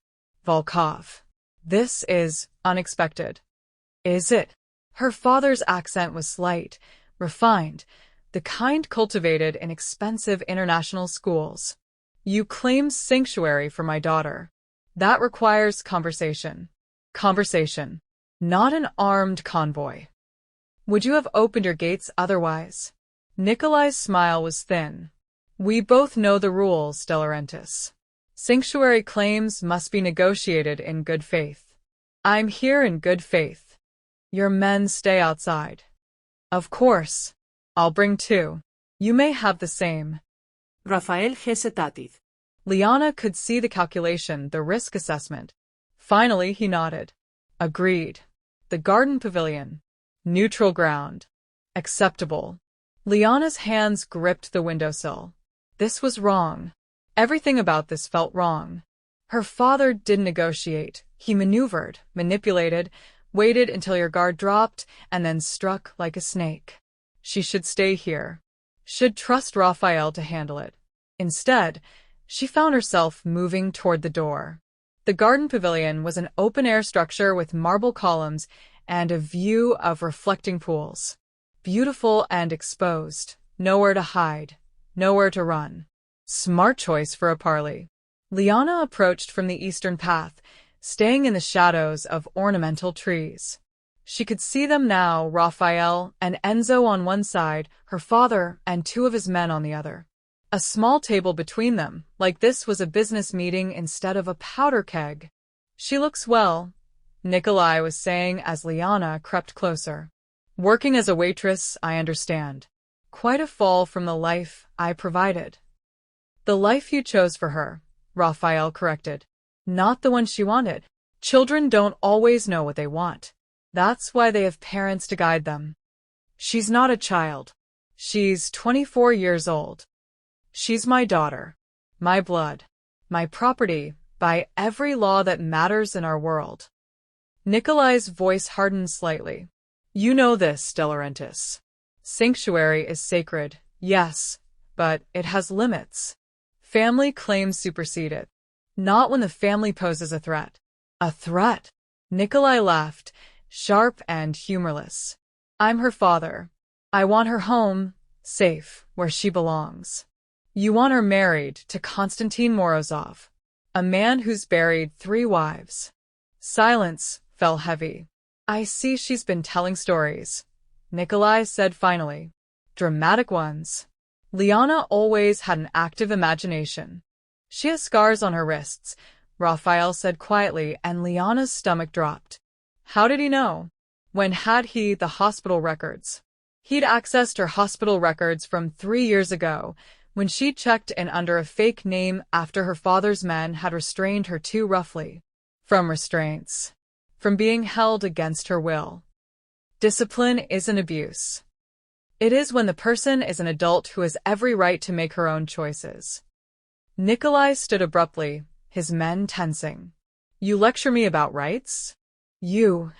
Volkov. This is unexpected. Is it? Her father's accent was slight, refined, the kind cultivated in expensive international schools. You claim sanctuary for my daughter. That requires conversation. Conversation. Not an armed convoy. Would you have opened your gates otherwise? Nikolai's smile was thin. We both know the rules, De Laurentiis. Sanctuary claims must be negotiated in good faith. I'm here in good faith. Your men stay outside. Of course. I'll bring 2. You may have the same. Raphael hesitated. Liana could see the calculation, the risk assessment. Finally, he nodded. Agreed. The garden pavilion. Neutral ground. Acceptable. Liana's hands gripped the windowsill. This was wrong. Everything about this felt wrong. Her father didn't negotiate. He maneuvered, manipulated, waited until your guard dropped, and then struck like a snake. She should stay here. Should trust Raphael to handle it. Instead, she found herself moving toward the door. The garden pavilion was an open-air structure with marble columns and a view of reflecting pools. Beautiful and exposed. Nowhere to hide. Nowhere to run. Smart choice for a parley. Liana approached from the eastern path, staying in the shadows of ornamental trees. She could see them now, Raphael and Enzo on one side, her father and 2 of his men on the other. A small table between them, like this was a business meeting instead of a powder keg. She looks well, Nikolai was saying as Liana crept closer. Working as a waitress, I understand. Quite a fall from the life I provided. The life you chose for her, Raphael corrected. Not the one she wanted. Children don't always know what they want. That's why they have parents to guide them. She's not a child. She's 24 years old. She's my daughter. My blood. My property, by every law that matters in our world. Nikolai's voice hardened slightly. You know this, De Laurentiis. Sanctuary is sacred, yes, but it has limits. Family claims supersede it. Not when the family poses a threat. A threat? Nikolai laughed, sharp and humorless. I'm her father. I want her home, safe, where she belongs. You want her married to Konstantin Morozov, a man who's buried 3 wives. Silence fell heavy. I see she's been telling stories, Nikolai said finally. Dramatic ones. Liana always had an active imagination. She has scars on her wrists, Raphael said quietly, and Liana's stomach dropped. How did he know? When had he the hospital records? He'd accessed her hospital records from 3 years ago, when she checked in under a fake name after her father's men had restrained her too roughly. From restraints. From being held against her will. Discipline isn't abuse. It is when the person is an adult who has every right to make her own choices. Nikolai stood abruptly, his men tensing. You lecture me about rights? You,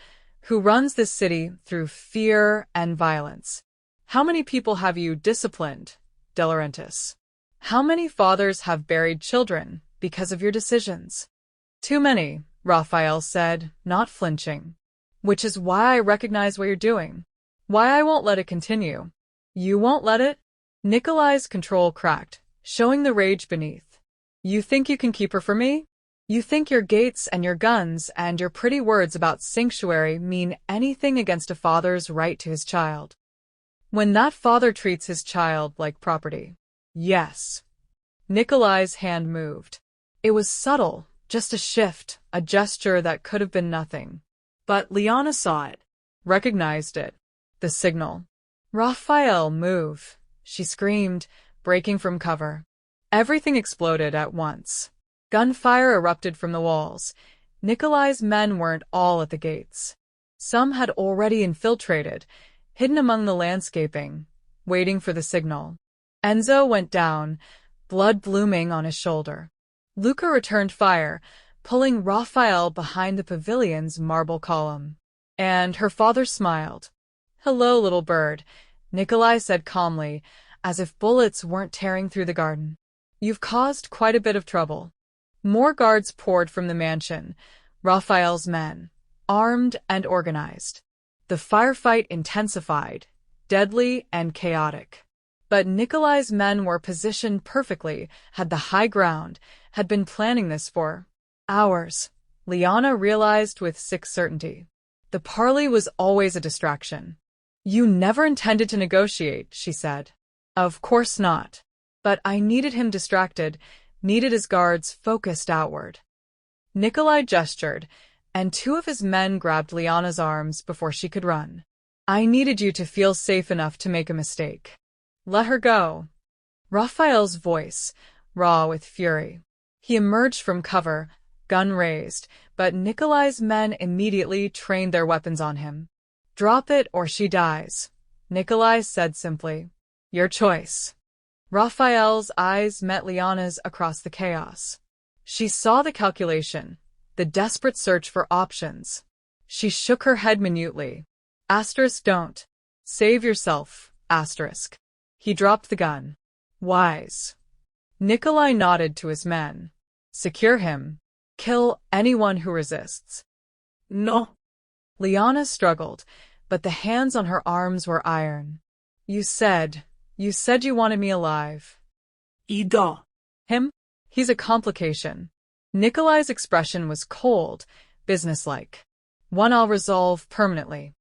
who runs this city through fear and violence. How many people have you disciplined, De Laurentiis? How many fathers have buried children because of your decisions? Too many, Raphael said, not flinching. Which is why I recognize what you're doing. Why I won't let it continue. You won't let it? Nikolai's control cracked, showing the rage beneath. You think you can keep her for me? You think your gates and your guns and your pretty words about sanctuary mean anything against a father's right to his child? When that father treats his child like property. Yes. Nikolai's hand moved. It was subtle, just a shift, a gesture that could have been nothing. But Liana saw it. Recognized it. The signal. Raphael, move, she screamed, breaking from cover. Everything exploded at once. Gunfire erupted from the walls. Nikolai's men weren't all at the gates. Some had already infiltrated, hidden among the landscaping, waiting for the signal. Enzo went down, blood blooming on his shoulder. Luca returned fire, pulling Raphael behind the pavilion's marble column. And her father smiled. Hello, little bird, Nikolai said calmly, as if bullets weren't tearing through the garden. You've caused quite a bit of trouble. More guards poured from the mansion, Raphael's men, armed and organized. The firefight intensified, deadly and chaotic. But Nikolai's men were positioned perfectly, had the high ground, had been planning this for hours. Liana realized with sick certainty. The parley was always a distraction. You never intended to negotiate, she said. Of course not. But I needed him distracted, needed his guards focused outward. Nikolai gestured, and 2 of his men grabbed Liana's arms before she could run. I needed you to feel safe enough to make a mistake. Let her go. Raphael's voice, raw with fury. He emerged from cover, gun raised, but Nikolai's men immediately trained their weapons on him. Drop it or she dies, Nikolai said simply. Your choice. Raphael's eyes met Liana's across the chaos. She saw the calculation, the desperate search for options. She shook her head minutely. Asterisk don't. Save yourself, asterisk. He dropped the gun. Wise. Nikolai nodded to his men. Secure him. Kill anyone who resists. No. Liana struggled, but the hands on her arms were iron. You said you wanted me alive. Ido. Him? He's a complication. Nikolai's expression was cold, businesslike. One I'll resolve permanently.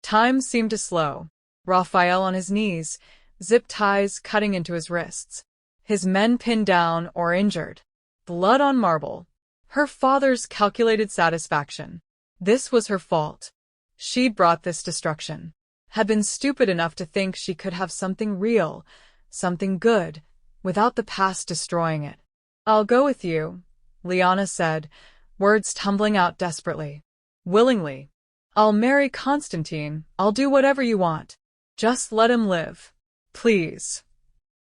Time seemed to slow. Raphael on his knees, zip ties cutting into his wrists. His men pinned down or injured. Blood on marble. Her father's calculated satisfaction. This was her fault. She'd brought this destruction. Had been stupid enough to think she could have something real, something good, without the past destroying it. I'll go with you, Liana said, words tumbling out desperately. Willingly. I'll marry Konstantin, I'll do whatever you want. Just let him live. Please.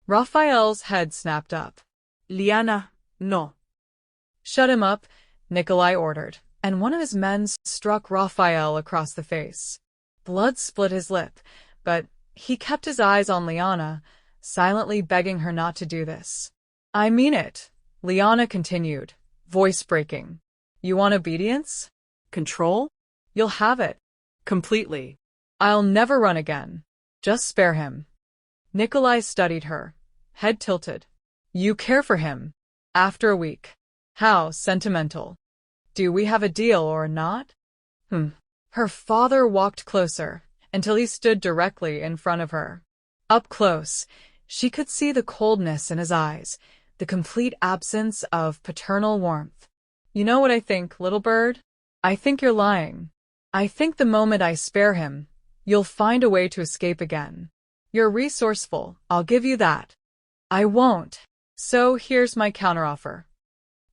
Raphael's head snapped up. Liana, no. Shut him up, Nikolai ordered, and one of his men struck Raphael across the face. Blood split his lip, but he kept his eyes on Liana, silently begging her not to do this. I mean it, Liana continued, voice breaking. You want obedience? Control? You'll have it. Completely. I'll never run again. Just spare him. Nikolai studied her, head tilted. You care for him. After a week. How sentimental. Do we have a deal or not? Her father walked closer, until he stood directly in front of her. Up close, she could see the coldness in his eyes, the complete absence of paternal warmth. You know what I think, little bird? I think you're lying. I think the moment I spare him, you'll find a way to escape again. You're resourceful, I'll give you that. I won't. So here's my counteroffer.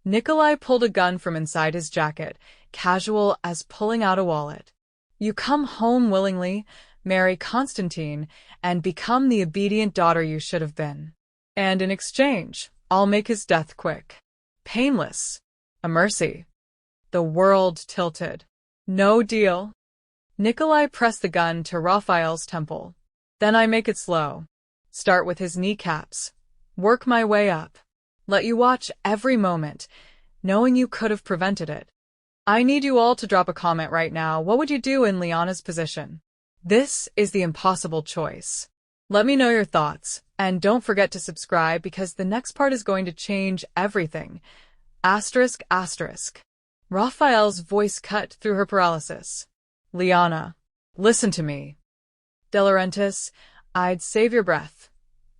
Nikolai pulled a gun from inside his jacket, casual as pulling out a wallet. You come home willingly, marry Constantine, and become the obedient daughter you should have been. And in exchange, I'll make his death quick. Painless. A mercy. The world tilted. No deal. Nikolai pressed the gun to Raphael's temple. Then I make it slow. Start with his kneecaps. Work my way up. Let you watch every moment, knowing you could have prevented it. I need you all to drop a comment right now. What would you do in Liana's position? This is the impossible choice. Let me know your thoughts, and don't forget to subscribe because the next part is going to change everything. Asterisk, asterisk. Raphael's voice cut through her paralysis. Liana, listen to me. De Laurentiis, I'd save your breath.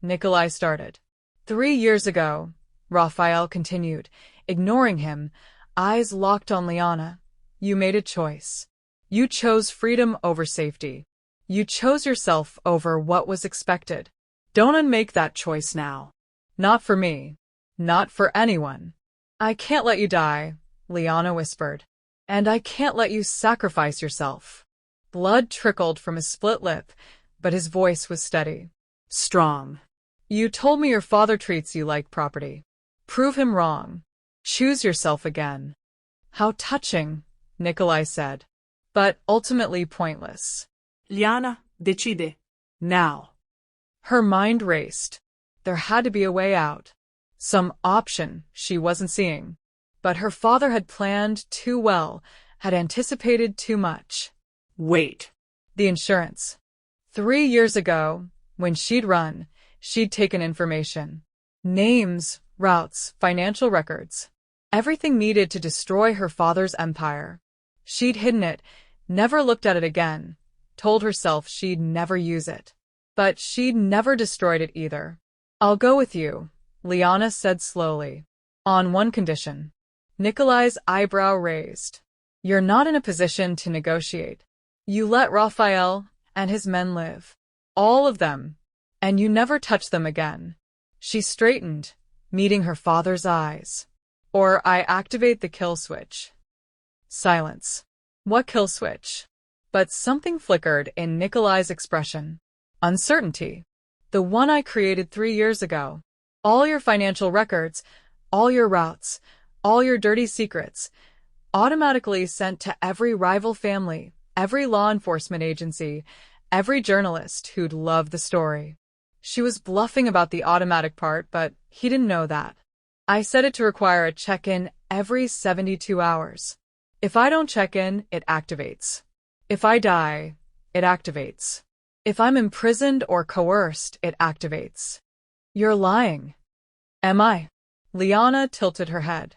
Nikolai started. 3 years ago, Raphael continued, ignoring him, eyes locked on Liana. You made a choice. You chose freedom over safety. You chose yourself over what was expected. Don't unmake that choice now. Not for me. Not for anyone. I can't let you die, Liana whispered. And I can't let you sacrifice yourself. Blood trickled from his split lip, but his voice was steady. Strong. You told me your father treats you like property. Prove him wrong. Choose yourself again. How touching, Nikolai said. But ultimately pointless. Liana, decide. Now. Her mind raced. There had to be a way out. Some option she wasn't seeing. But her father had planned too well, had anticipated too much. Wait. The insurance. 3 years ago, when she'd run, she'd taken information. Names, routes, financial records. Everything needed to destroy her father's empire. She'd hidden it, never looked at it again, told herself she'd never use it. But she'd never destroyed it either. I'll go with you, Liana said slowly. On one condition. Nikolai's eyebrow raised. You're not in a position to negotiate. You let Raphael and his men live. All of them. And you never touch them again. She straightened, meeting her father's eyes. Or I activate the kill switch. Silence. What kill switch? But something flickered in Nikolai's expression. Uncertainty. The one I created 3 years ago. All your financial records, all your routes, all your dirty secrets, automatically sent to every rival family, every law enforcement agency, every journalist who'd love the story. She was bluffing about the automatic part, but he didn't know that. I set it to require a check-in every 72 hours. If I don't check in, it activates. If I die, it activates. If I'm imprisoned or coerced, it activates. You're lying. Am I? Liana tilted her head.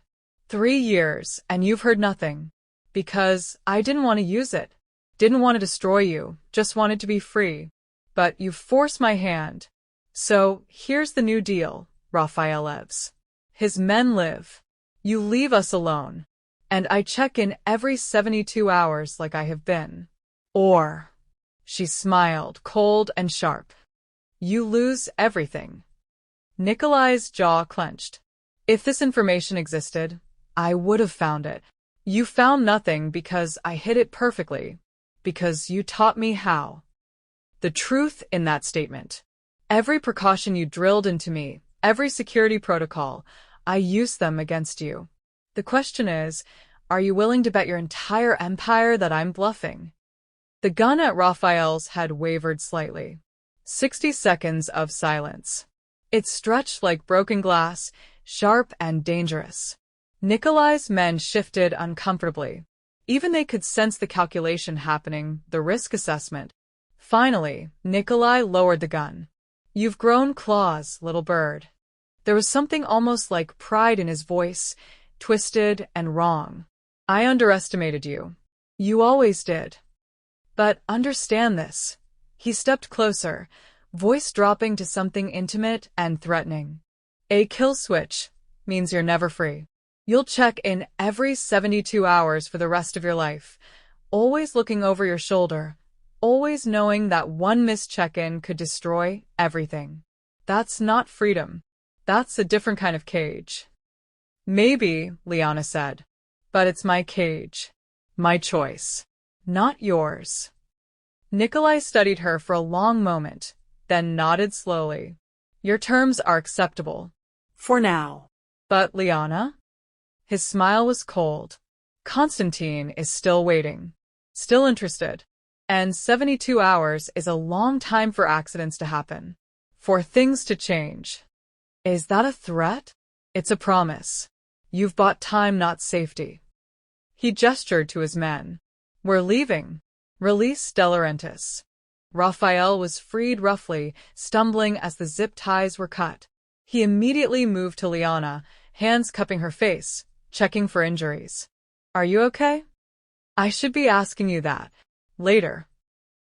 3 years, and you've heard nothing. Because I didn't want to use it. Didn't want to destroy you, just wanted to be free. But you forced my hand. So, here's the new deal, Raphael lives. His men live. You leave us alone. And I check in every 72 hours like I have been. Or, she smiled, cold and sharp. You lose everything. Nikolai's jaw clenched. If this information existed, I would have found it. You found nothing because I hid it perfectly. Because you taught me how. The truth in that statement. Every precaution you drilled into me, every security protocol, I used them against you. The question is, Are you willing to bet your entire empire that I'm bluffing? The gun at Raphael's head wavered slightly. 60 seconds of silence. It stretched like broken glass, sharp and dangerous. Nikolai's men shifted uncomfortably. Even they could sense the calculation happening, the risk assessment. Finally, Nikolai lowered the gun. You've grown claws, little bird. There was something almost like pride in his voice, twisted and wrong. I underestimated you. You always did. But understand this. He stepped closer, voice dropping to something intimate and threatening. A kill switch means you're never free. You'll check in every 72 hours for the rest of your life, always looking over your shoulder, always knowing that one missed check-in could destroy everything. That's not freedom. That's a different kind of cage. Maybe, Liana said, but it's my cage. My choice. Not yours. Nikolai studied her for a long moment, then nodded slowly. Your terms are acceptable. For now. But Liana? His smile was cold. Constantine is still waiting. Still interested. And 72 hours is a long time for accidents to happen. For things to change. Is that a threat? It's a promise. You've bought time, not safety. He gestured to his men. We're leaving. Release De Laurentiis. Raphael was freed roughly, stumbling as the zip ties were cut. He immediately moved to Liana, hands cupping her face, checking for injuries. Are you okay? I should be asking you that. Later.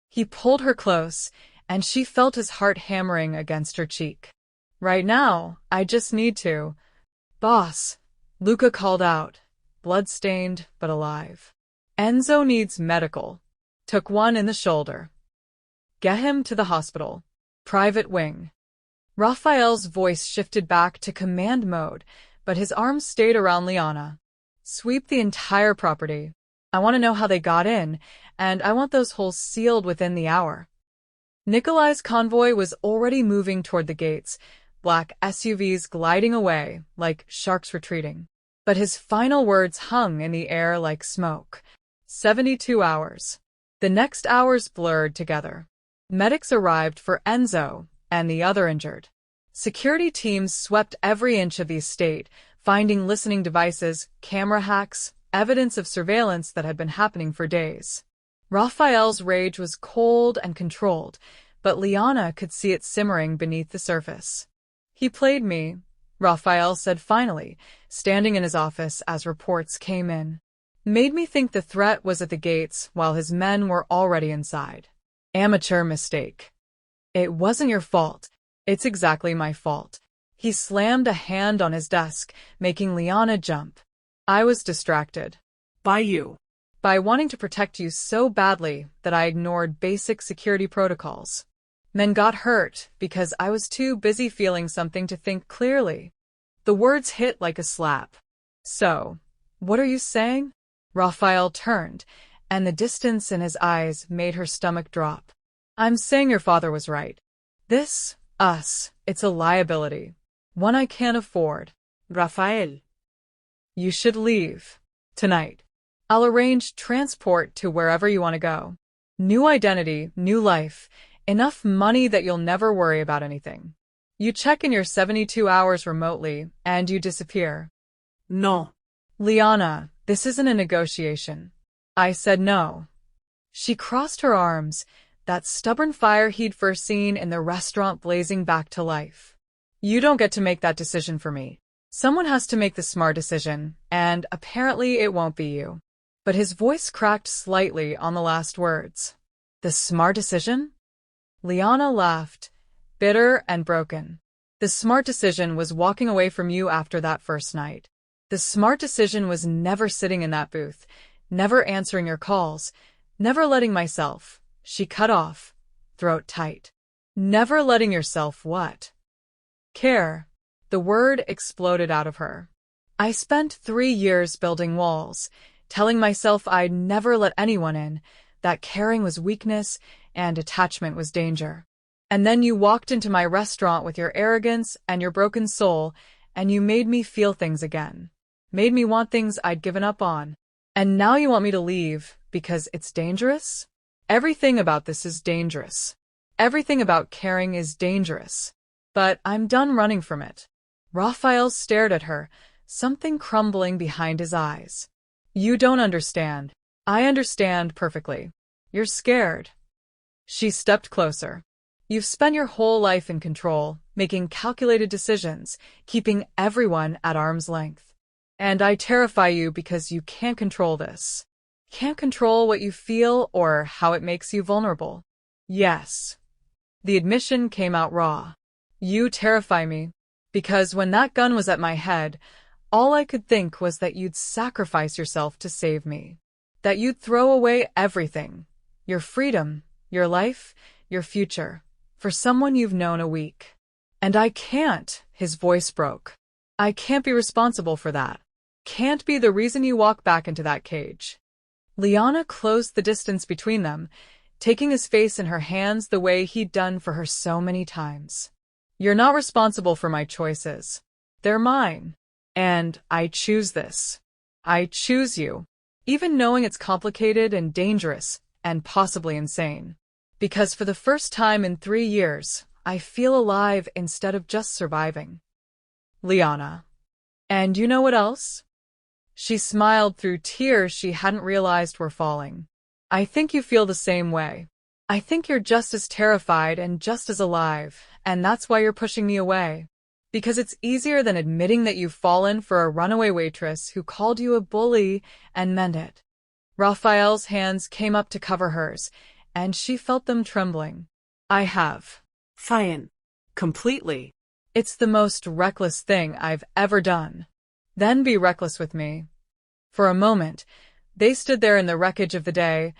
He pulled her close, and she felt his heart hammering against her cheek. Right now, I just need to. Boss, Luca called out, blood-stained but alive. Enzo needs medical. Took one in the shoulder. Get him to the hospital. Private wing. Raphael's voice shifted back to command mode, but his arms stayed around Liana. Sweep the entire property. I want to know how they got in, and I want those holes sealed within the hour. Nikolai's convoy was already moving toward the gates, black SUVs gliding away like sharks retreating. But his final words hung in the air like smoke. 72 hours. The next hours blurred together. Medics arrived for Enzo and the other injured. Security teams swept every inch of the estate, finding listening devices, camera hacks, evidence of surveillance that had been happening for days. Raphael's rage was cold and controlled, but Liana could see it simmering beneath the surface. He played me, Raphael said finally, standing in his office as reports came in. Made me think the threat was at the gates while his men were already inside. Amateur mistake. It wasn't your fault. It's exactly my fault. He slammed a hand on his desk, making Liana jump. I was distracted. By you. By wanting to protect you so badly that I ignored basic security protocols. Men got hurt because I was too busy feeling something to think clearly. The words hit like a slap. So, what are you saying? Raphael turned, and the distance in his eyes made her stomach drop. I'm saying your father was right. This, us, it's a liability. One I can't afford. Raphael. You should leave. Tonight. I'll arrange transport to wherever you want to go. New identity, new life, enough money that you'll never worry about anything. You check in your 72 hours remotely, and you disappear. No. Liana, this isn't a negotiation. I said no. She crossed her arms, that stubborn fire he'd first seen in the restaurant blazing back to life. You don't get to make that decision for me. Someone has to make the smart decision, and apparently it won't be you. But his voice cracked slightly on the last words. The smart decision? Liana laughed, bitter and broken. The smart decision was walking away from you after that first night. The smart decision was never sitting in that booth, never answering your calls, never letting myself, she cut off, throat tight. Never letting yourself what? Care. The word exploded out of her. I spent 3 years building walls, telling myself I'd never let anyone in, that caring was weakness and attachment was danger. And then you walked into my restaurant with your arrogance and your broken soul, and you made me feel things again. Made me want things I'd given up on. And now you want me to leave because it's dangerous? Everything about this is dangerous. Everything about caring is dangerous. But I'm done running from it. Raphael stared at her, something crumbling behind his eyes. You don't understand. I understand perfectly. You're scared. She stepped closer. You've spent your whole life in control, making calculated decisions, keeping everyone at arm's length. And I terrify you because you can't control this. Can't control what you feel or how it makes you vulnerable. Yes. The admission came out raw. You terrify me, because when that gun was at my head, all I could think was that you'd sacrifice yourself to save me. That you'd throw away everything. Your freedom, your life, your future, for someone you've known a week. And I can't, his voice broke. I can't be responsible for that. Can't be the reason you walk back into that cage. Liana closed the distance between them, taking his face in her hands the way he'd done for her so many times. You're not responsible for my choices. They're mine. And I choose this. I choose you, even knowing it's complicated and dangerous and possibly insane. Because for the first time in 3 years, I feel alive instead of just surviving. Liana. And you know what else? She smiled through tears she hadn't realized were falling. I think you feel the same way. I think you're just as terrified and just as alive, and that's why you're pushing me away. Because it's easier than admitting that you've fallen for a runaway waitress who called you a bully and meant it. Raphael's hands came up to cover hers, and she felt them trembling. I have. Fine. Completely. It's the most reckless thing I've ever done. Then be reckless with me. For a moment, they stood there in the wreckage of the day,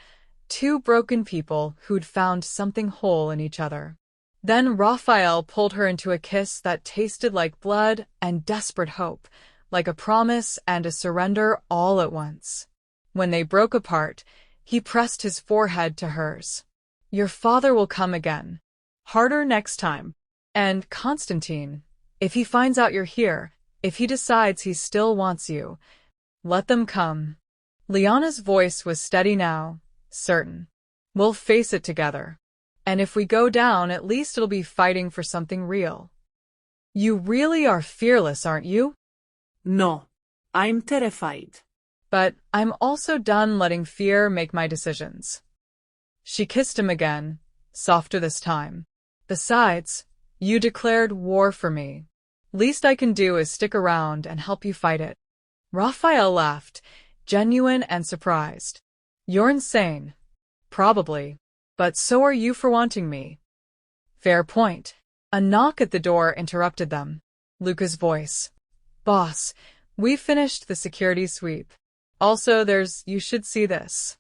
two broken people who'd found something whole in each other. Then Raphael pulled her into a kiss that tasted like blood and desperate hope, like a promise and a surrender all at once. When they broke apart, he pressed his forehead to hers. Your father will come again. Harder next time. And Constantine, if he finds out you're here, if he decides he still wants you, let them come. Liana's voice was steady now, certain. We'll face it together. And if we go down, at least it'll be fighting for something real. You really are fearless, aren't you? No. I'm terrified. But I'm also done letting fear make my decisions. She kissed him again, softer this time. Besides, you declared war for me. Least I can do is stick around and help you fight it. Raphael laughed, genuine and surprised. You're insane. Probably. But so are you for wanting me. Fair point. A knock at the door interrupted them. Luca's voice. Boss, we finished the security sweep. Also, you should see this.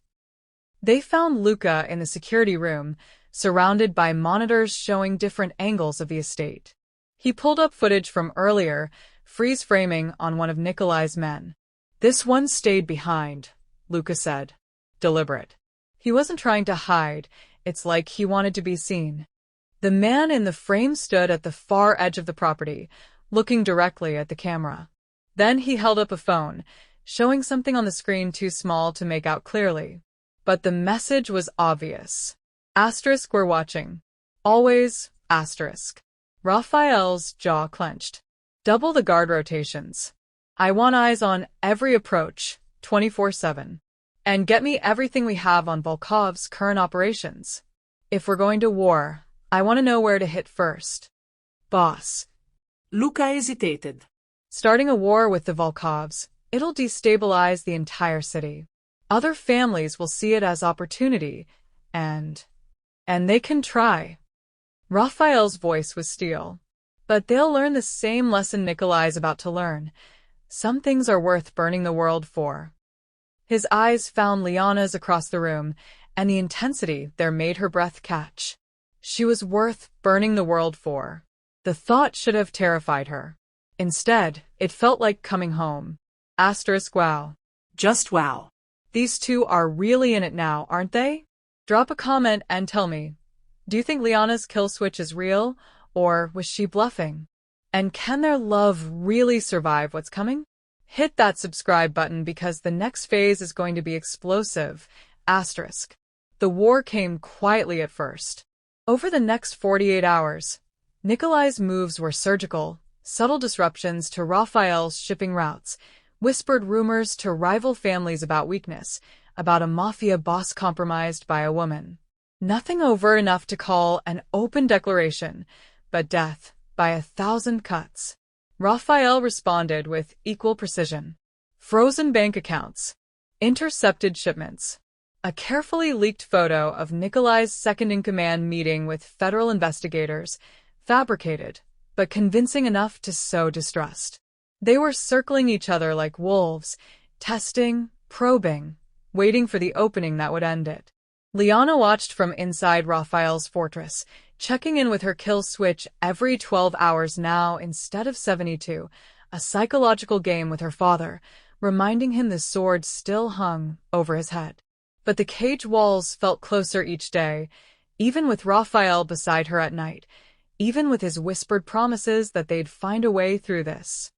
They found Luca in the security room, surrounded by monitors showing different angles of the estate. He pulled up footage from earlier, freeze-framing on one of Nikolai's men. This one stayed behind, Luca said. Deliberate. He wasn't trying to hide, it's like he wanted to be seen. The man in the frame stood at the far edge of the property, looking directly at the camera. Then he held up a phone, showing something on the screen too small to make out clearly. But the message was obvious. Asterisk we're watching. Always, asterisk. Raphael's jaw clenched. Double the guard rotations. I want eyes on every approach, 24/7. And get me everything we have on Volkov's current operations. If we're going to war, I want to know where to hit first. Boss. Luca hesitated. Starting a war with the Volkovs, it'll destabilize the entire city. Other families will see it as opportunity, and they can try. Raphael's voice was steel. But they'll learn the same lesson Nikolai's about to learn. Some things are worth burning the world for. His eyes found Liana's across the room, and the intensity there made her breath catch. She was worth burning the world for. The thought should have terrified her. Instead, it felt like coming home. Asterisk wow. Just wow. These two are really in it now, aren't they? Drop a comment and tell me. Do you think Liana's kill switch is real, or was she bluffing? And can their love really survive what's coming? Hit that subscribe button because the next phase is going to be explosive. Asterisk. The war came quietly at first. Over the next 48 hours, Nikolai's moves were surgical, subtle disruptions to Raphael's shipping routes, whispered rumors to rival families about weakness, about a mafia boss compromised by a woman. Nothing overt enough to call an open declaration, but death by 1,000 cuts. Raphael responded with equal precision. Frozen bank accounts, intercepted shipments, a carefully leaked photo of Nikolai's second-in-command meeting with federal investigators, fabricated, but convincing enough to sow distrust. They were circling each other like wolves, testing, probing, waiting for the opening that would end it. Liana watched from inside Raphael's fortress, checking in with her kill switch every 12 hours now instead of 72, a psychological game with her father, reminding him the sword still hung over his head. But the cage walls felt closer each day, even with Raphael beside her at night, even with his whispered promises that they'd find a way through this.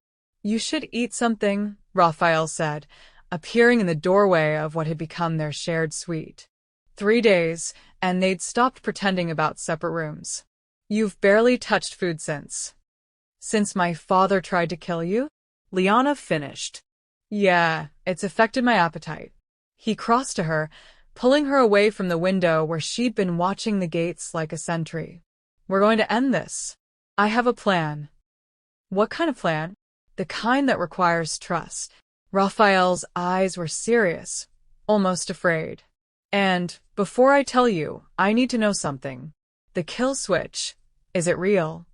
"You should eat something," Raphael said, appearing in the doorway of what had become their shared suite. 3 days, and they'd stopped pretending about separate rooms. "You've barely touched food since. Since my father tried to kill you?" Liana finished. "Yeah, it's affected my appetite." He crossed to her, pulling her away from the window where she'd been watching the gates like a sentry. "We're going to end this. I have a plan." "What kind of plan?" "The kind that requires trust." Raphael's eyes were serious, almost afraid. "And, before I tell you, I need to know something. The kill switch, is it real?"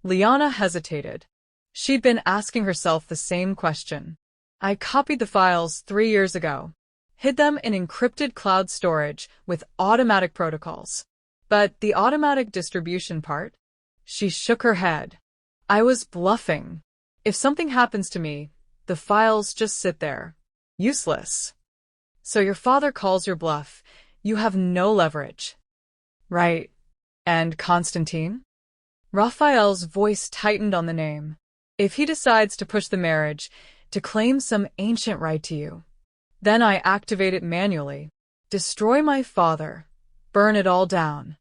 Liana hesitated. She'd been asking herself the same question. "I copied the files 3 years ago. Hid them in encrypted cloud storage with automatic protocols. But the automatic distribution part?" She shook her head. "I was bluffing. If something happens to me, the files just sit there. Useless." "So your father calls your bluff. You have no leverage." "Right. And Constantine?" Raphael's voice tightened on the name. "If he decides to push the marriage, to claim some ancient right to you, then I activate it manually. Destroy my father. Burn it all down."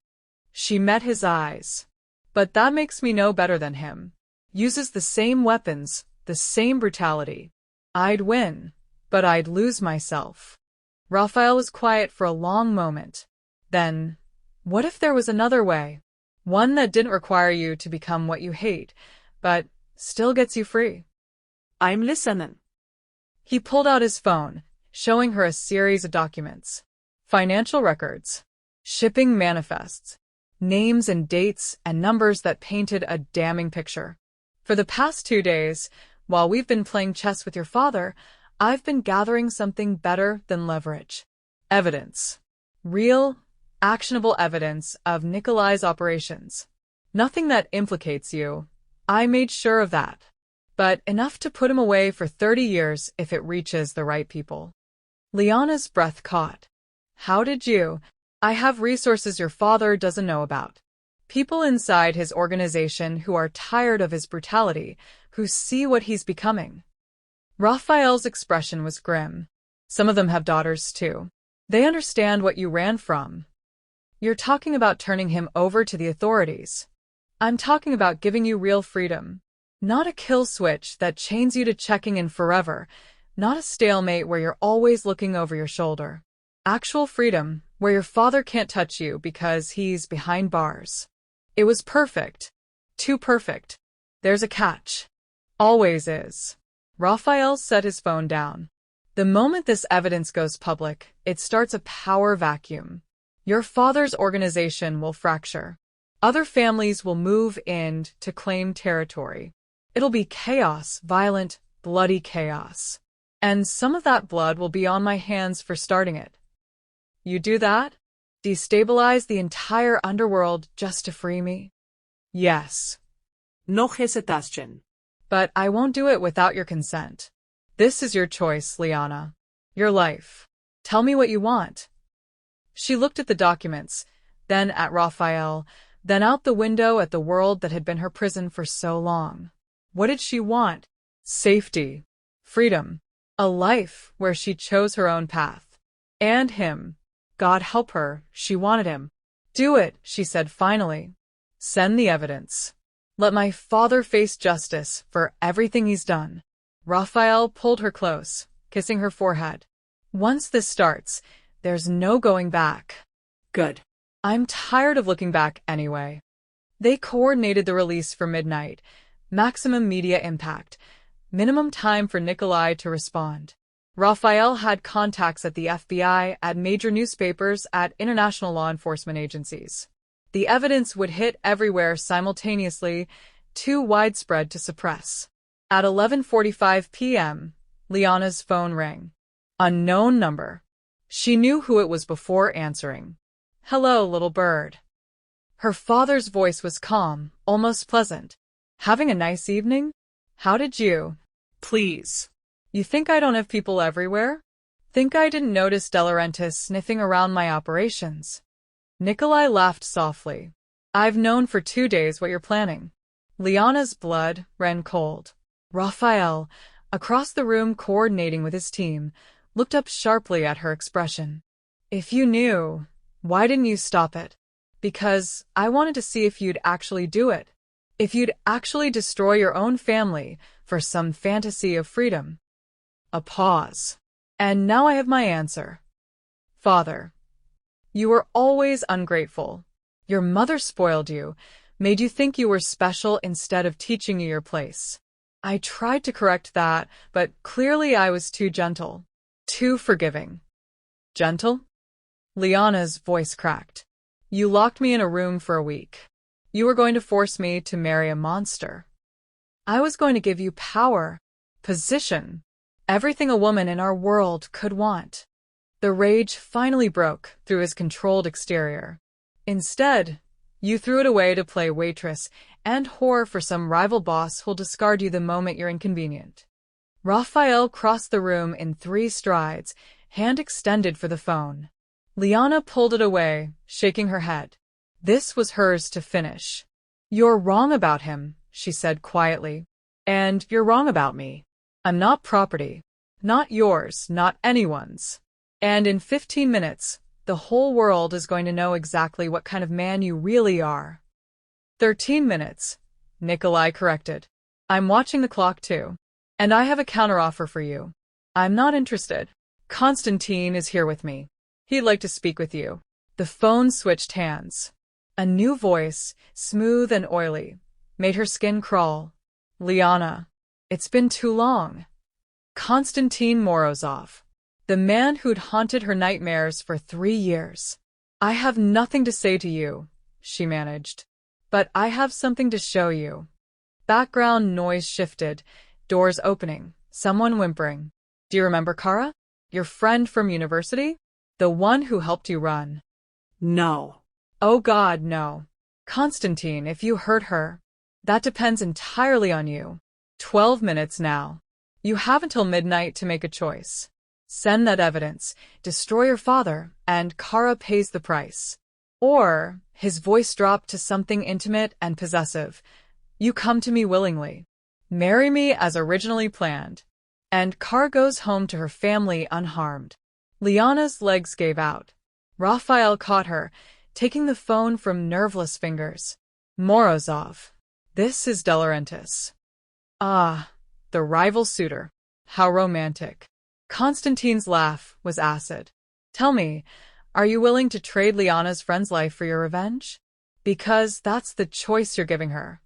She met his eyes. "But that makes me no better than him. Uses the same weapons, the same brutality. I'd win, but I'd lose myself." Raphael was quiet for a long moment. Then, what if there was another way? One that didn't require you to become what you hate, but still gets you free. "I'm listening." He pulled out his phone, showing her a series of documents. Financial records, shipping manifests, names and dates and numbers that painted a damning picture. "For the past 2 days, while we've been playing chess with your father, I've been gathering something better than leverage. Evidence. Real, actionable evidence of Nikolai's operations. Nothing that implicates you. I made sure of that. But enough to put him away for 30 years if it reaches the right people." Liana's breath caught. "How did you? I have resources your father doesn't know about. People inside his organization who are tired of his brutality, who see what he's becoming." Raphael's expression was grim. "Some of them have daughters, too. They understand what you ran from. You're talking about turning him over to the authorities. I'm talking about giving you real freedom. Not a kill switch that chains you to checking in forever, not a stalemate where you're always looking over your shoulder. Actual freedom, where your father can't touch you because he's behind bars." It was perfect. Too perfect. There's a catch. Always is. Raphael set his phone down. "The moment this evidence goes public, it starts a power vacuum. Your father's organization will fracture. Other families will move in to claim territory. It'll be chaos, violent, bloody chaos. And some of that blood will be on my hands for starting it. You do that? Destabilize the entire underworld just to free me?" "Yes." "No hesitation." "But I won't do it without your consent. This is your choice, Liana. Your life. Tell me what you want." She looked at the documents, then at Raphael, then out the window at the world that had been her prison for so long. What did she want? Safety. freedom, a life where she chose her own path. And him. God help her, she wanted him. Do it, she said finally. Send the evidence. Let my father face justice for everything he's done. Raphael pulled her close, kissing her forehead. Once this starts, there's no going back. Good. I'm tired of looking back anyway. They coordinated the release for midnight. Maximum media impact. Minimum time for Nikolai to respond. Raphael had contacts at the FBI, at major newspapers, at international law enforcement agencies. The evidence would hit everywhere simultaneously, too widespread to suppress. At 11:45 p.m., Liana's phone rang. Unknown number. She knew who it was before answering. Hello, little bird. Her father's voice was calm, almost pleasant. Having a nice evening? How did you? Please. You think I don't have people everywhere? Think I didn't notice De Laurentiis sniffing around my operations? Nikolai laughed softly. I've known for 2 days what you're planning. Liana's blood ran cold. Raphael, across the room coordinating with his team, looked up sharply at her expression. If you knew, why didn't you stop it? Because I wanted to see if you'd actually do it. If you'd actually destroy your own family for some fantasy of freedom. A pause. And now I have my answer. Father. You were always ungrateful. Your mother spoiled you, made you think you were special instead of teaching you your place. I tried to correct that, but clearly I was too gentle. Too forgiving. Gentle? Liana's voice cracked. You locked me in a room for a week. You were going to force me to marry a monster. I was going to give you power, position, everything a woman in our world could want. The rage finally broke through his controlled exterior. Instead, you threw it away to play waitress and whore for some rival boss who'll discard you the moment you're inconvenient. Raphael crossed the room in 3 strides, hand extended for the phone. Liana pulled it away, shaking her head. This was hers to finish. You're wrong about him, she said quietly. And you're wrong about me. I'm not property. Not yours, not anyone's. And in 15 minutes, the whole world is going to know exactly what kind of man you really are. 13 minutes, Nikolai corrected. I'm watching the clock too. And I have a counteroffer for you. I'm not interested. Constantine is here with me. He'd like to speak with you. The phone switched hands. A new voice, smooth and oily, made her skin crawl. Liana. It's been too long. Konstantin Morozov. The man who'd haunted her nightmares for 3 years. I have nothing to say to you, she managed. But I have something to show you. Background noise shifted, doors opening, someone whimpering. Do you remember Kara? Your friend from university? The one who helped you run. No. Oh God, no. Konstantin, if you hurt her, that depends entirely on you. 12 minutes now. You have until midnight to make a choice. Send that evidence, destroy your father, and Kara pays the price. Or, his voice dropped to something intimate and possessive. You come to me willingly. Marry me as originally planned. And Kara goes home to her family unharmed. Liana's legs gave out. Raphael caught her, taking the phone from nerveless fingers. Morozov. This is De Laurentiis. Ah, the rival suitor. How romantic. Konstantin's laugh was acid. Tell me, are you willing to trade Liana's friend's life for your revenge? Because that's the choice you're giving her.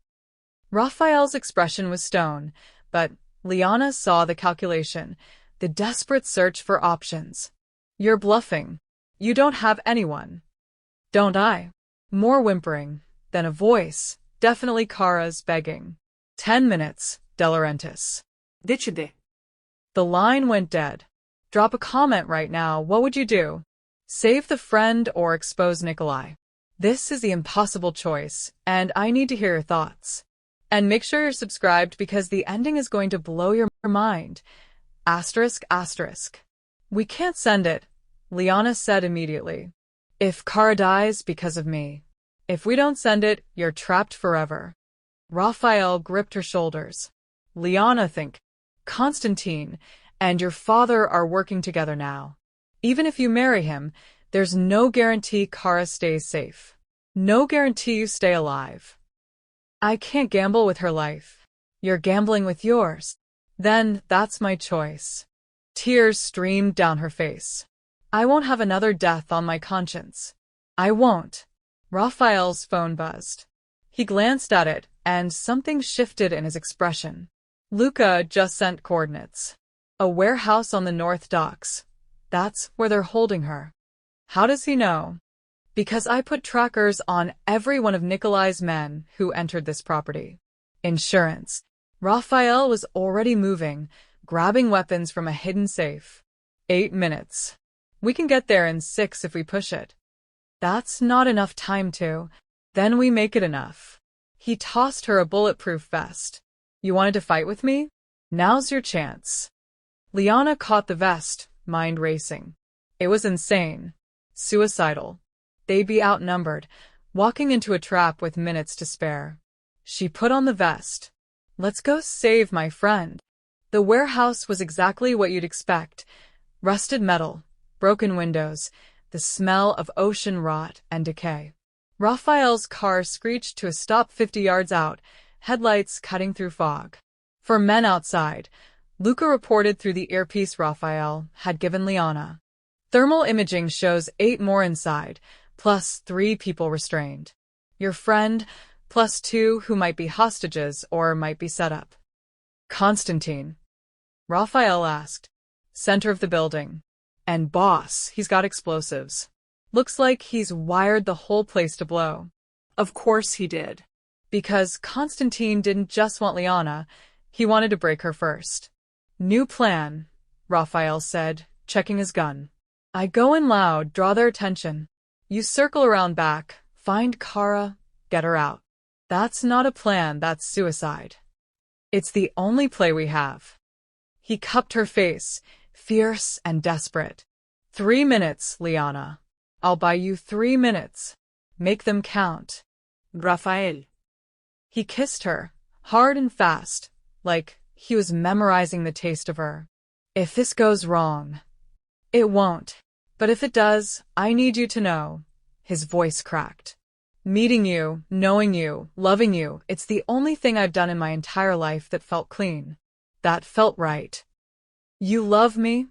Raphael's expression was stone, but Liana saw the calculation, the desperate search for options. You're bluffing. You don't have anyone. Don't I? More whimpering, then a voice, definitely Kara's, begging. 10 minutes, De Laurentiis. Decide. The line went dead. Drop a comment right now, what would you do? Save the friend or expose Nikolai? This is the impossible choice, and I need to hear your thoughts. And make sure you're subscribed because the ending is going to blow your mind. Asterisk, asterisk. We can't send it, Liana said immediately. If Kara dies because of me. If we don't send it, you're trapped forever. Raphael gripped her shoulders. Liana, think. Constantine and your father are working together now. Even if you marry him, there's no guarantee Kara stays safe. No guarantee you stay alive. I can't gamble with her life. You're gambling with yours. Then that's my choice. Tears streamed down her face. I won't have another death on my conscience. I won't. Raphael's phone buzzed. He glanced at it, and something shifted in his expression. Luca just sent coordinates. A warehouse on the North Docks. That's where they're holding her. How does he know? Because I put trackers on every one of Nikolai's men who entered this property. Insurance. Raphael was already moving, grabbing weapons from a hidden safe. 8 minutes. We can get there in 6 if we push it. That's not enough time to. Then we make it enough. He tossed her a bulletproof vest. You wanted to fight with me? Now's your chance. Liana caught the vest, mind racing. It was insane. Suicidal. They'd be outnumbered, walking into a trap with minutes to spare. She put on the vest. Let's go save my friend. The warehouse was exactly what you'd expect. Rusted metal, broken windows, the smell of ocean rot and decay. Raphael's car screeched to a stop 50 yards out, headlights cutting through fog. For men outside, Luca reported through the earpiece Raphael had given Liana. Thermal imaging shows 8 more inside, plus 3 people restrained. Your friend, plus 2 who might be hostages or might be set up. Constantine. Raphael asked. Center of the building. And boss, he's got explosives. Looks like he's wired the whole place to blow. Of course he did. Because Constantine didn't just want Liana, he wanted to break her first. New plan, Raphael said, checking his gun. I go in loud, draw their attention. You circle around back, find Kara, get her out. That's not a plan, that's suicide. It's the only play we have. He cupped her face, fierce and desperate. 3 minutes, Liana. I'll buy you 3 minutes. Make them count. Raphael. He kissed her, hard and fast, like he was memorizing the taste of her. If this goes wrong. It won't. But if it does, I need you to know. His voice cracked. Meeting you, knowing you, loving you, it's the only thing I've done in my entire life that felt clean. That felt right. You love me?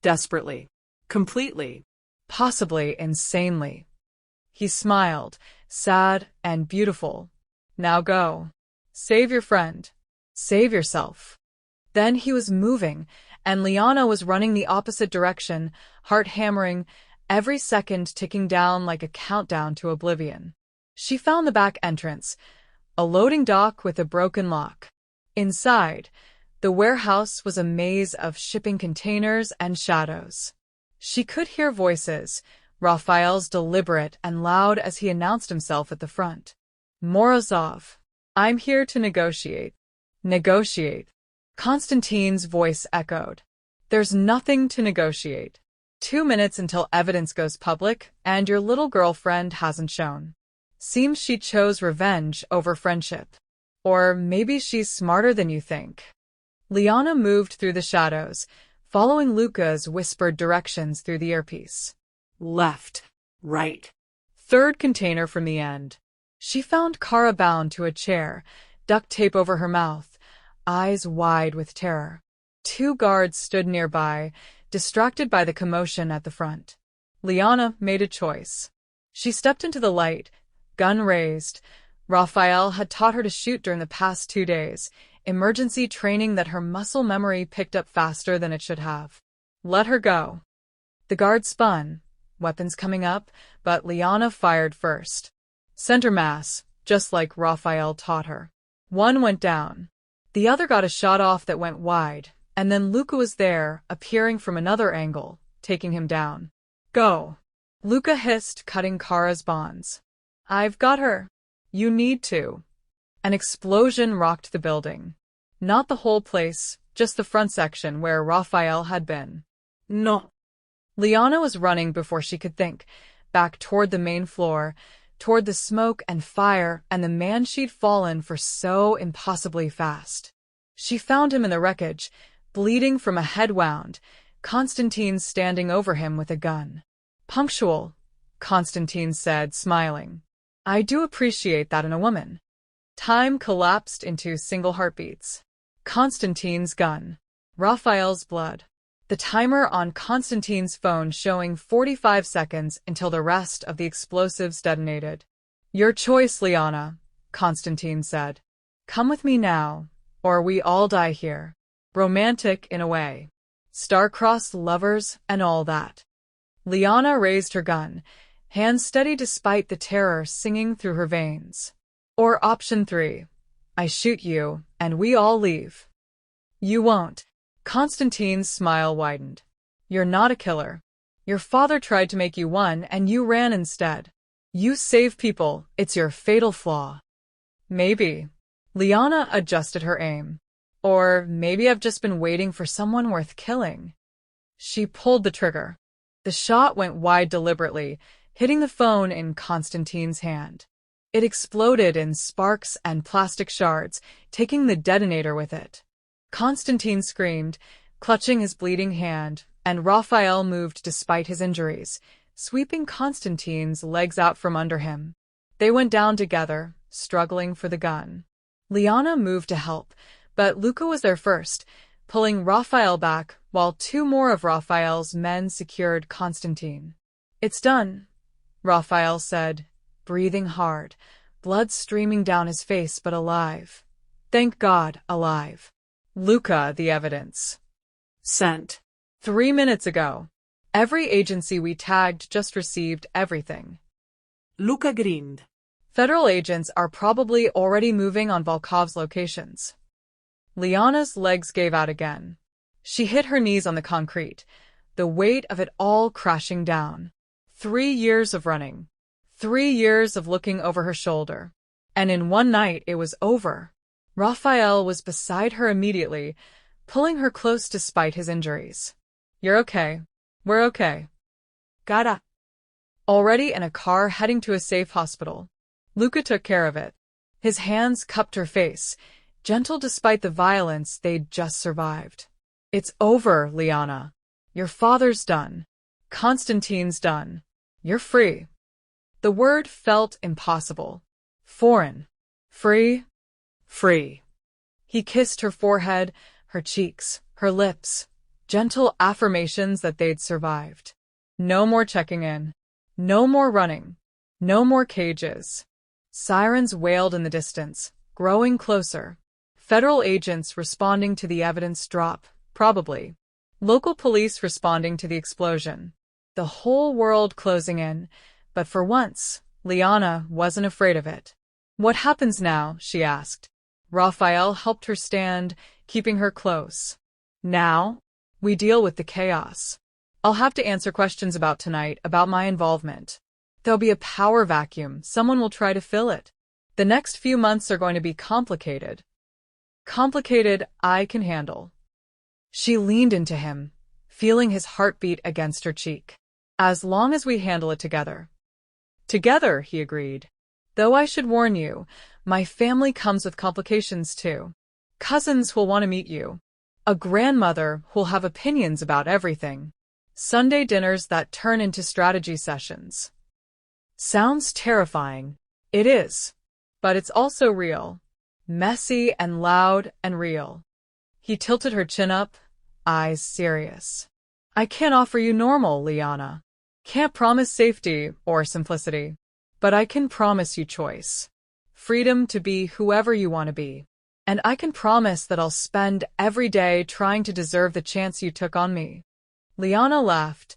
Desperately. Completely. Possibly insanely. He smiled, sad and beautiful. Now go. Save your friend. Save yourself. Then he was moving, and Liana was running the opposite direction, heart hammering, every second ticking down like a countdown to oblivion. She found the back entrance, a loading dock with a broken lock. Inside, the warehouse was a maze of shipping containers and shadows. She could hear voices, Raphael's deliberate and loud as he announced himself at the front. Morozov, I'm here to negotiate. Negotiate. Constantine's voice echoed. There's nothing to negotiate. 2 minutes until evidence goes public, and your little girlfriend hasn't shown. Seems she chose revenge over friendship. Or maybe she's smarter than you think. Liana moved through the shadows, following Luca's whispered directions through the earpiece. Left. Right. 3rd container from the end. She found Kara bound to a chair, duct tape over her mouth, eyes wide with terror. 2 guards stood nearby, distracted by the commotion at the front. Liana made a choice. She stepped into the light, gun raised. Raphael had taught her to shoot during the past 2 days, emergency training that her muscle memory picked up faster than it should have. Let her go. The guard spun, weapons coming up, but Liana fired first. Center mass, just like Raphael taught her. 1 went down. The other got a shot off that went wide, and then Luca was there, appearing from another angle, taking him down. Go. Luca hissed, cutting Kara's bonds. I've got her. You need to. An explosion rocked the building. Not the whole place, just the front section where Raphael had been. No. Liana was running before she could think, back toward the main floor, toward the smoke and fire and the man she'd fallen for so impossibly fast. She found him in the wreckage, bleeding from a head wound, Constantine standing over him with a gun. Punctual, Constantine said, smiling. I do appreciate that in a woman. Time collapsed into single heartbeats. Constantine's gun. Raphael's blood. The timer on Constantine's phone showing 45 seconds until the rest of the explosives detonated. Your choice, Liana, Constantine said. Come with me now, or we all die here. Romantic in a way. Star-crossed lovers and all that. Liana raised her gun, hands steady despite the terror singing through her veins. Or option 3. I shoot you, and we all leave. You won't. Constantine's smile widened. You're not a killer. Your father tried to make you one, and you ran instead. You save people, it's your fatal flaw. Maybe. Liana adjusted her aim. Or maybe I've just been waiting for someone worth killing. She pulled the trigger. The shot went wide deliberately, hitting the phone in Constantine's hand. It exploded in sparks and plastic shards, taking the detonator with it. Constantine screamed, clutching his bleeding hand, and Raphael moved despite his injuries, sweeping Constantine's legs out from under him. They went down together, struggling for the gun. Liana moved to help, but Luca was there first, pulling Raphael back while 2 more of Raphael's men secured Constantine. It's done, Raphael said, breathing hard, blood streaming down his face but alive. Thank God, alive. Luca, the evidence. Sent. 3 minutes ago. Every agency we tagged just received everything. Luca grinned. Federal agents are probably already moving on Volkov's locations. Liana's legs gave out again. She hit her knees on the concrete, the weight of it all crashing down. 3 years of running. 3 years of looking over her shoulder. And in one night it was over. Raphael was beside her immediately, pulling her close despite his injuries. You're okay. We're okay. Gotta. Already in a car heading to a safe hospital. Luca took care of it. His hands cupped her face, gentle despite the violence they'd just survived. It's over, Liana. Your father's done. Constantine's done. You're free. The word felt impossible. Foreign. Free. Free. He kissed her forehead, her cheeks, her lips, gentle affirmations that they'd survived. No more checking in. No more running. No more cages. Sirens wailed in the distance, growing closer. Federal agents responding to the evidence drop, probably. Local police responding to the explosion. The whole world closing in, but for once, Liana wasn't afraid of it. What happens now? She asked. Raphael helped her stand, keeping her close. Now, we deal with the chaos. I'll have to answer questions about tonight, about my involvement. There'll be a power vacuum. Someone will try to fill it. The next few months are going to be complicated. Complicated, I can handle. She leaned into him, feeling his heartbeat against her cheek. As long as we handle it together. Together, he agreed. Though I should warn you, my family comes with complications too. Cousins who'll want to meet you. A grandmother who'll have opinions about everything. Sunday dinners that turn into strategy sessions. Sounds terrifying. It is. But it's also real. Messy and loud and real. He tilted her chin up, eyes serious. I can't offer you normal, Liana. Can't promise safety or simplicity. But I can promise you choice. Freedom to be whoever you want to be. And I can promise that I'll spend every day trying to deserve the chance you took on me. Liana laughed,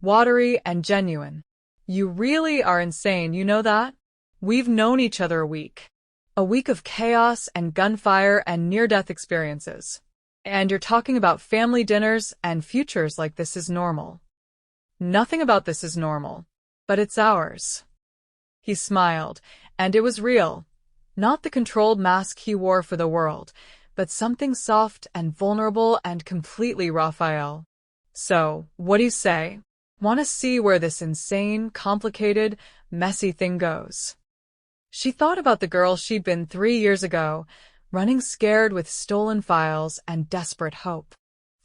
watery and genuine. You really are insane, you know that? We've known each other a week. A week of chaos and gunfire and near-death experiences. And you're talking about family dinners and futures like this is normal. Nothing about this is normal. But it's ours. He smiled, and it was real. Not the controlled mask he wore for the world, but something soft and vulnerable and completely Raphael. So, what do you say? Want to see where this insane, complicated, messy thing goes? She thought about the girl she'd been 3 years ago, running scared with stolen files and desperate hope.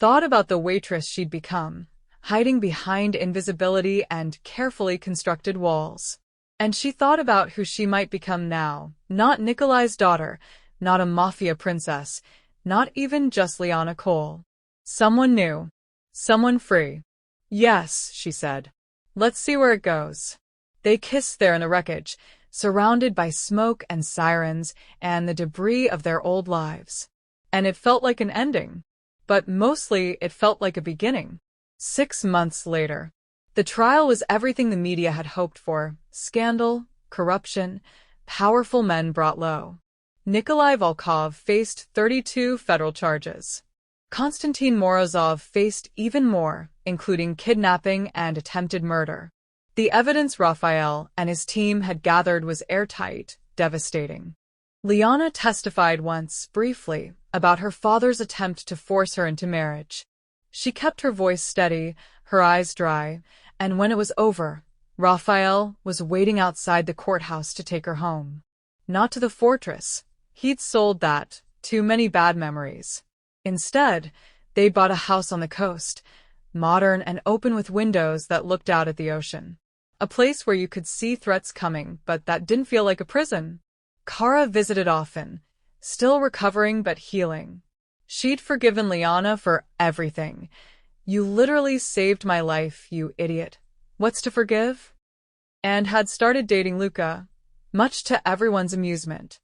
thought about the waitress she'd become, hiding behind invisibility and carefully constructed walls. And she thought about who she might become now, not Nikolai's daughter, not a Mafia princess, not even just Liana Cole. Someone new. Someone free. Yes, she said. Let's see where it goes. They kissed there in the wreckage, surrounded by smoke and sirens and the debris of their old lives. And it felt like an ending. But mostly it felt like a beginning. 6 months later. The trial was everything the media had hoped for. Scandal, corruption, powerful men brought low. Nikolai Volkov faced 32 federal charges. Konstantin Morozov faced even more, including kidnapping and attempted murder. The evidence Raphael and his team had gathered was airtight, devastating. Liana testified once, briefly, about her father's attempt to force her into marriage. She kept her voice steady, her eyes dry, and when it was over, Raphael was waiting outside the courthouse to take her home. Not to the fortress. He'd sold that. Too many bad memories. Instead, they'd bought a house on the coast, modern and open with windows that looked out at the ocean. A place where you could see threats coming, but that didn't feel like a prison. Kara visited often, still recovering but healing. She'd forgiven Liana for everything. You literally saved my life, you idiot. What's to forgive? And had started dating Luca, much to everyone's amusement.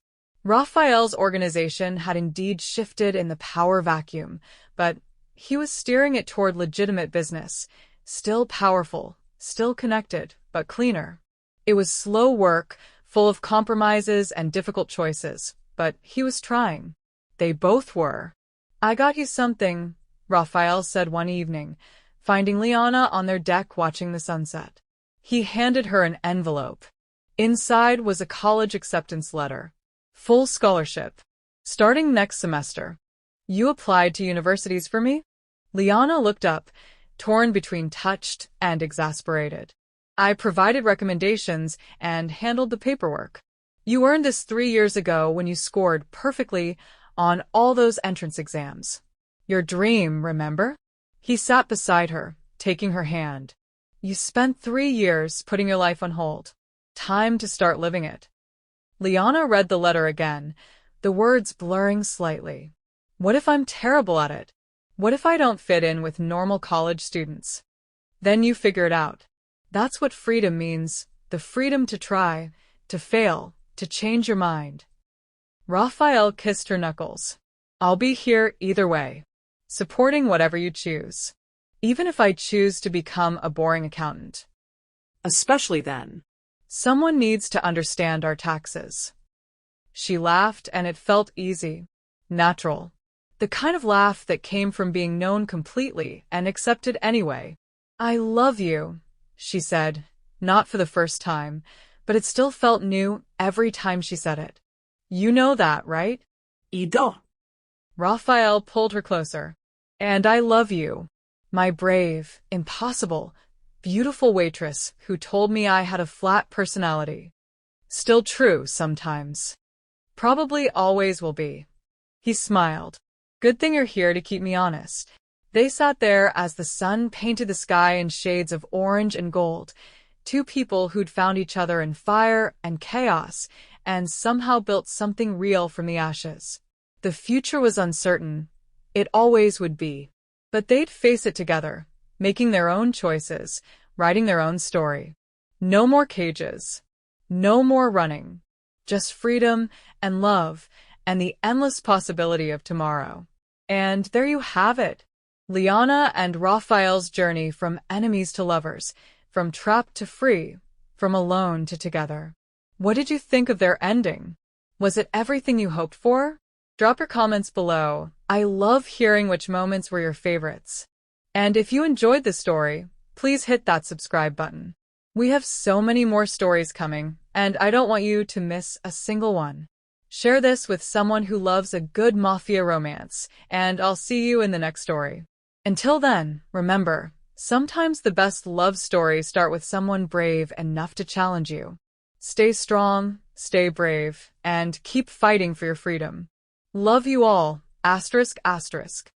Raphael's organization had indeed shifted in the power vacuum, but he was steering it toward legitimate business, still powerful, still connected, but cleaner. It was slow work, full of compromises and difficult choices, but he was trying. They both were. I got you something, Raphael said one evening, finding Liana on their deck watching the sunset. He handed her an envelope. Inside was a college acceptance letter. Full scholarship. Starting next semester. You applied to universities for me? Liana looked up, torn between touched and exasperated. I provided recommendations and handled the paperwork. You earned this 3 years ago when you scored perfectly on all those entrance exams. Your dream, remember? He sat beside her, taking her hand. You spent 3 years putting your life on hold. Time to start living it. Liana read the letter again, the words blurring slightly. What if I'm terrible at it? What if I don't fit in with normal college students? Then you figure it out. That's what freedom means, the freedom to try, to fail, to change your mind. Raphael kissed her knuckles. I'll be here either way, supporting whatever you choose. Even if I choose to become a boring accountant. Especially then. Someone needs to understand our taxes. She laughed, and it felt easy, natural. The kind of laugh that came from being known completely and accepted anyway. I love you, she said, not for the first time, but it still felt new every time she said it. You know that, right? Ido. Raphael pulled her closer. And I love you, my brave, impossible, beautiful waitress who told me I had a flat personality. Still true sometimes. Probably always will be. He smiled. Good thing you're here to keep me honest. They sat there as the sun painted the sky in shades of orange and gold, two people who'd found each other in fire and chaos and somehow built something real from the ashes. The future was uncertain. It always would be. But they'd face it together, making their own choices, writing their own story. No more cages. No more running. Just freedom and love and the endless possibility of tomorrow. And there you have it. Liana and Raphael's journey from enemies to lovers, from trapped to free, from alone to together. What did you think of their ending? Was it everything you hoped for? Drop your comments below. I love hearing which moments were your favorites. And if you enjoyed the story, please hit that subscribe button. We have so many more stories coming, and I don't want you to miss a single one. Share this with someone who loves a good mafia romance, and I'll see you in the next story. Until then, remember, sometimes the best love stories start with someone brave enough to challenge you. Stay strong, stay brave, and keep fighting for your freedom. Love you all. ****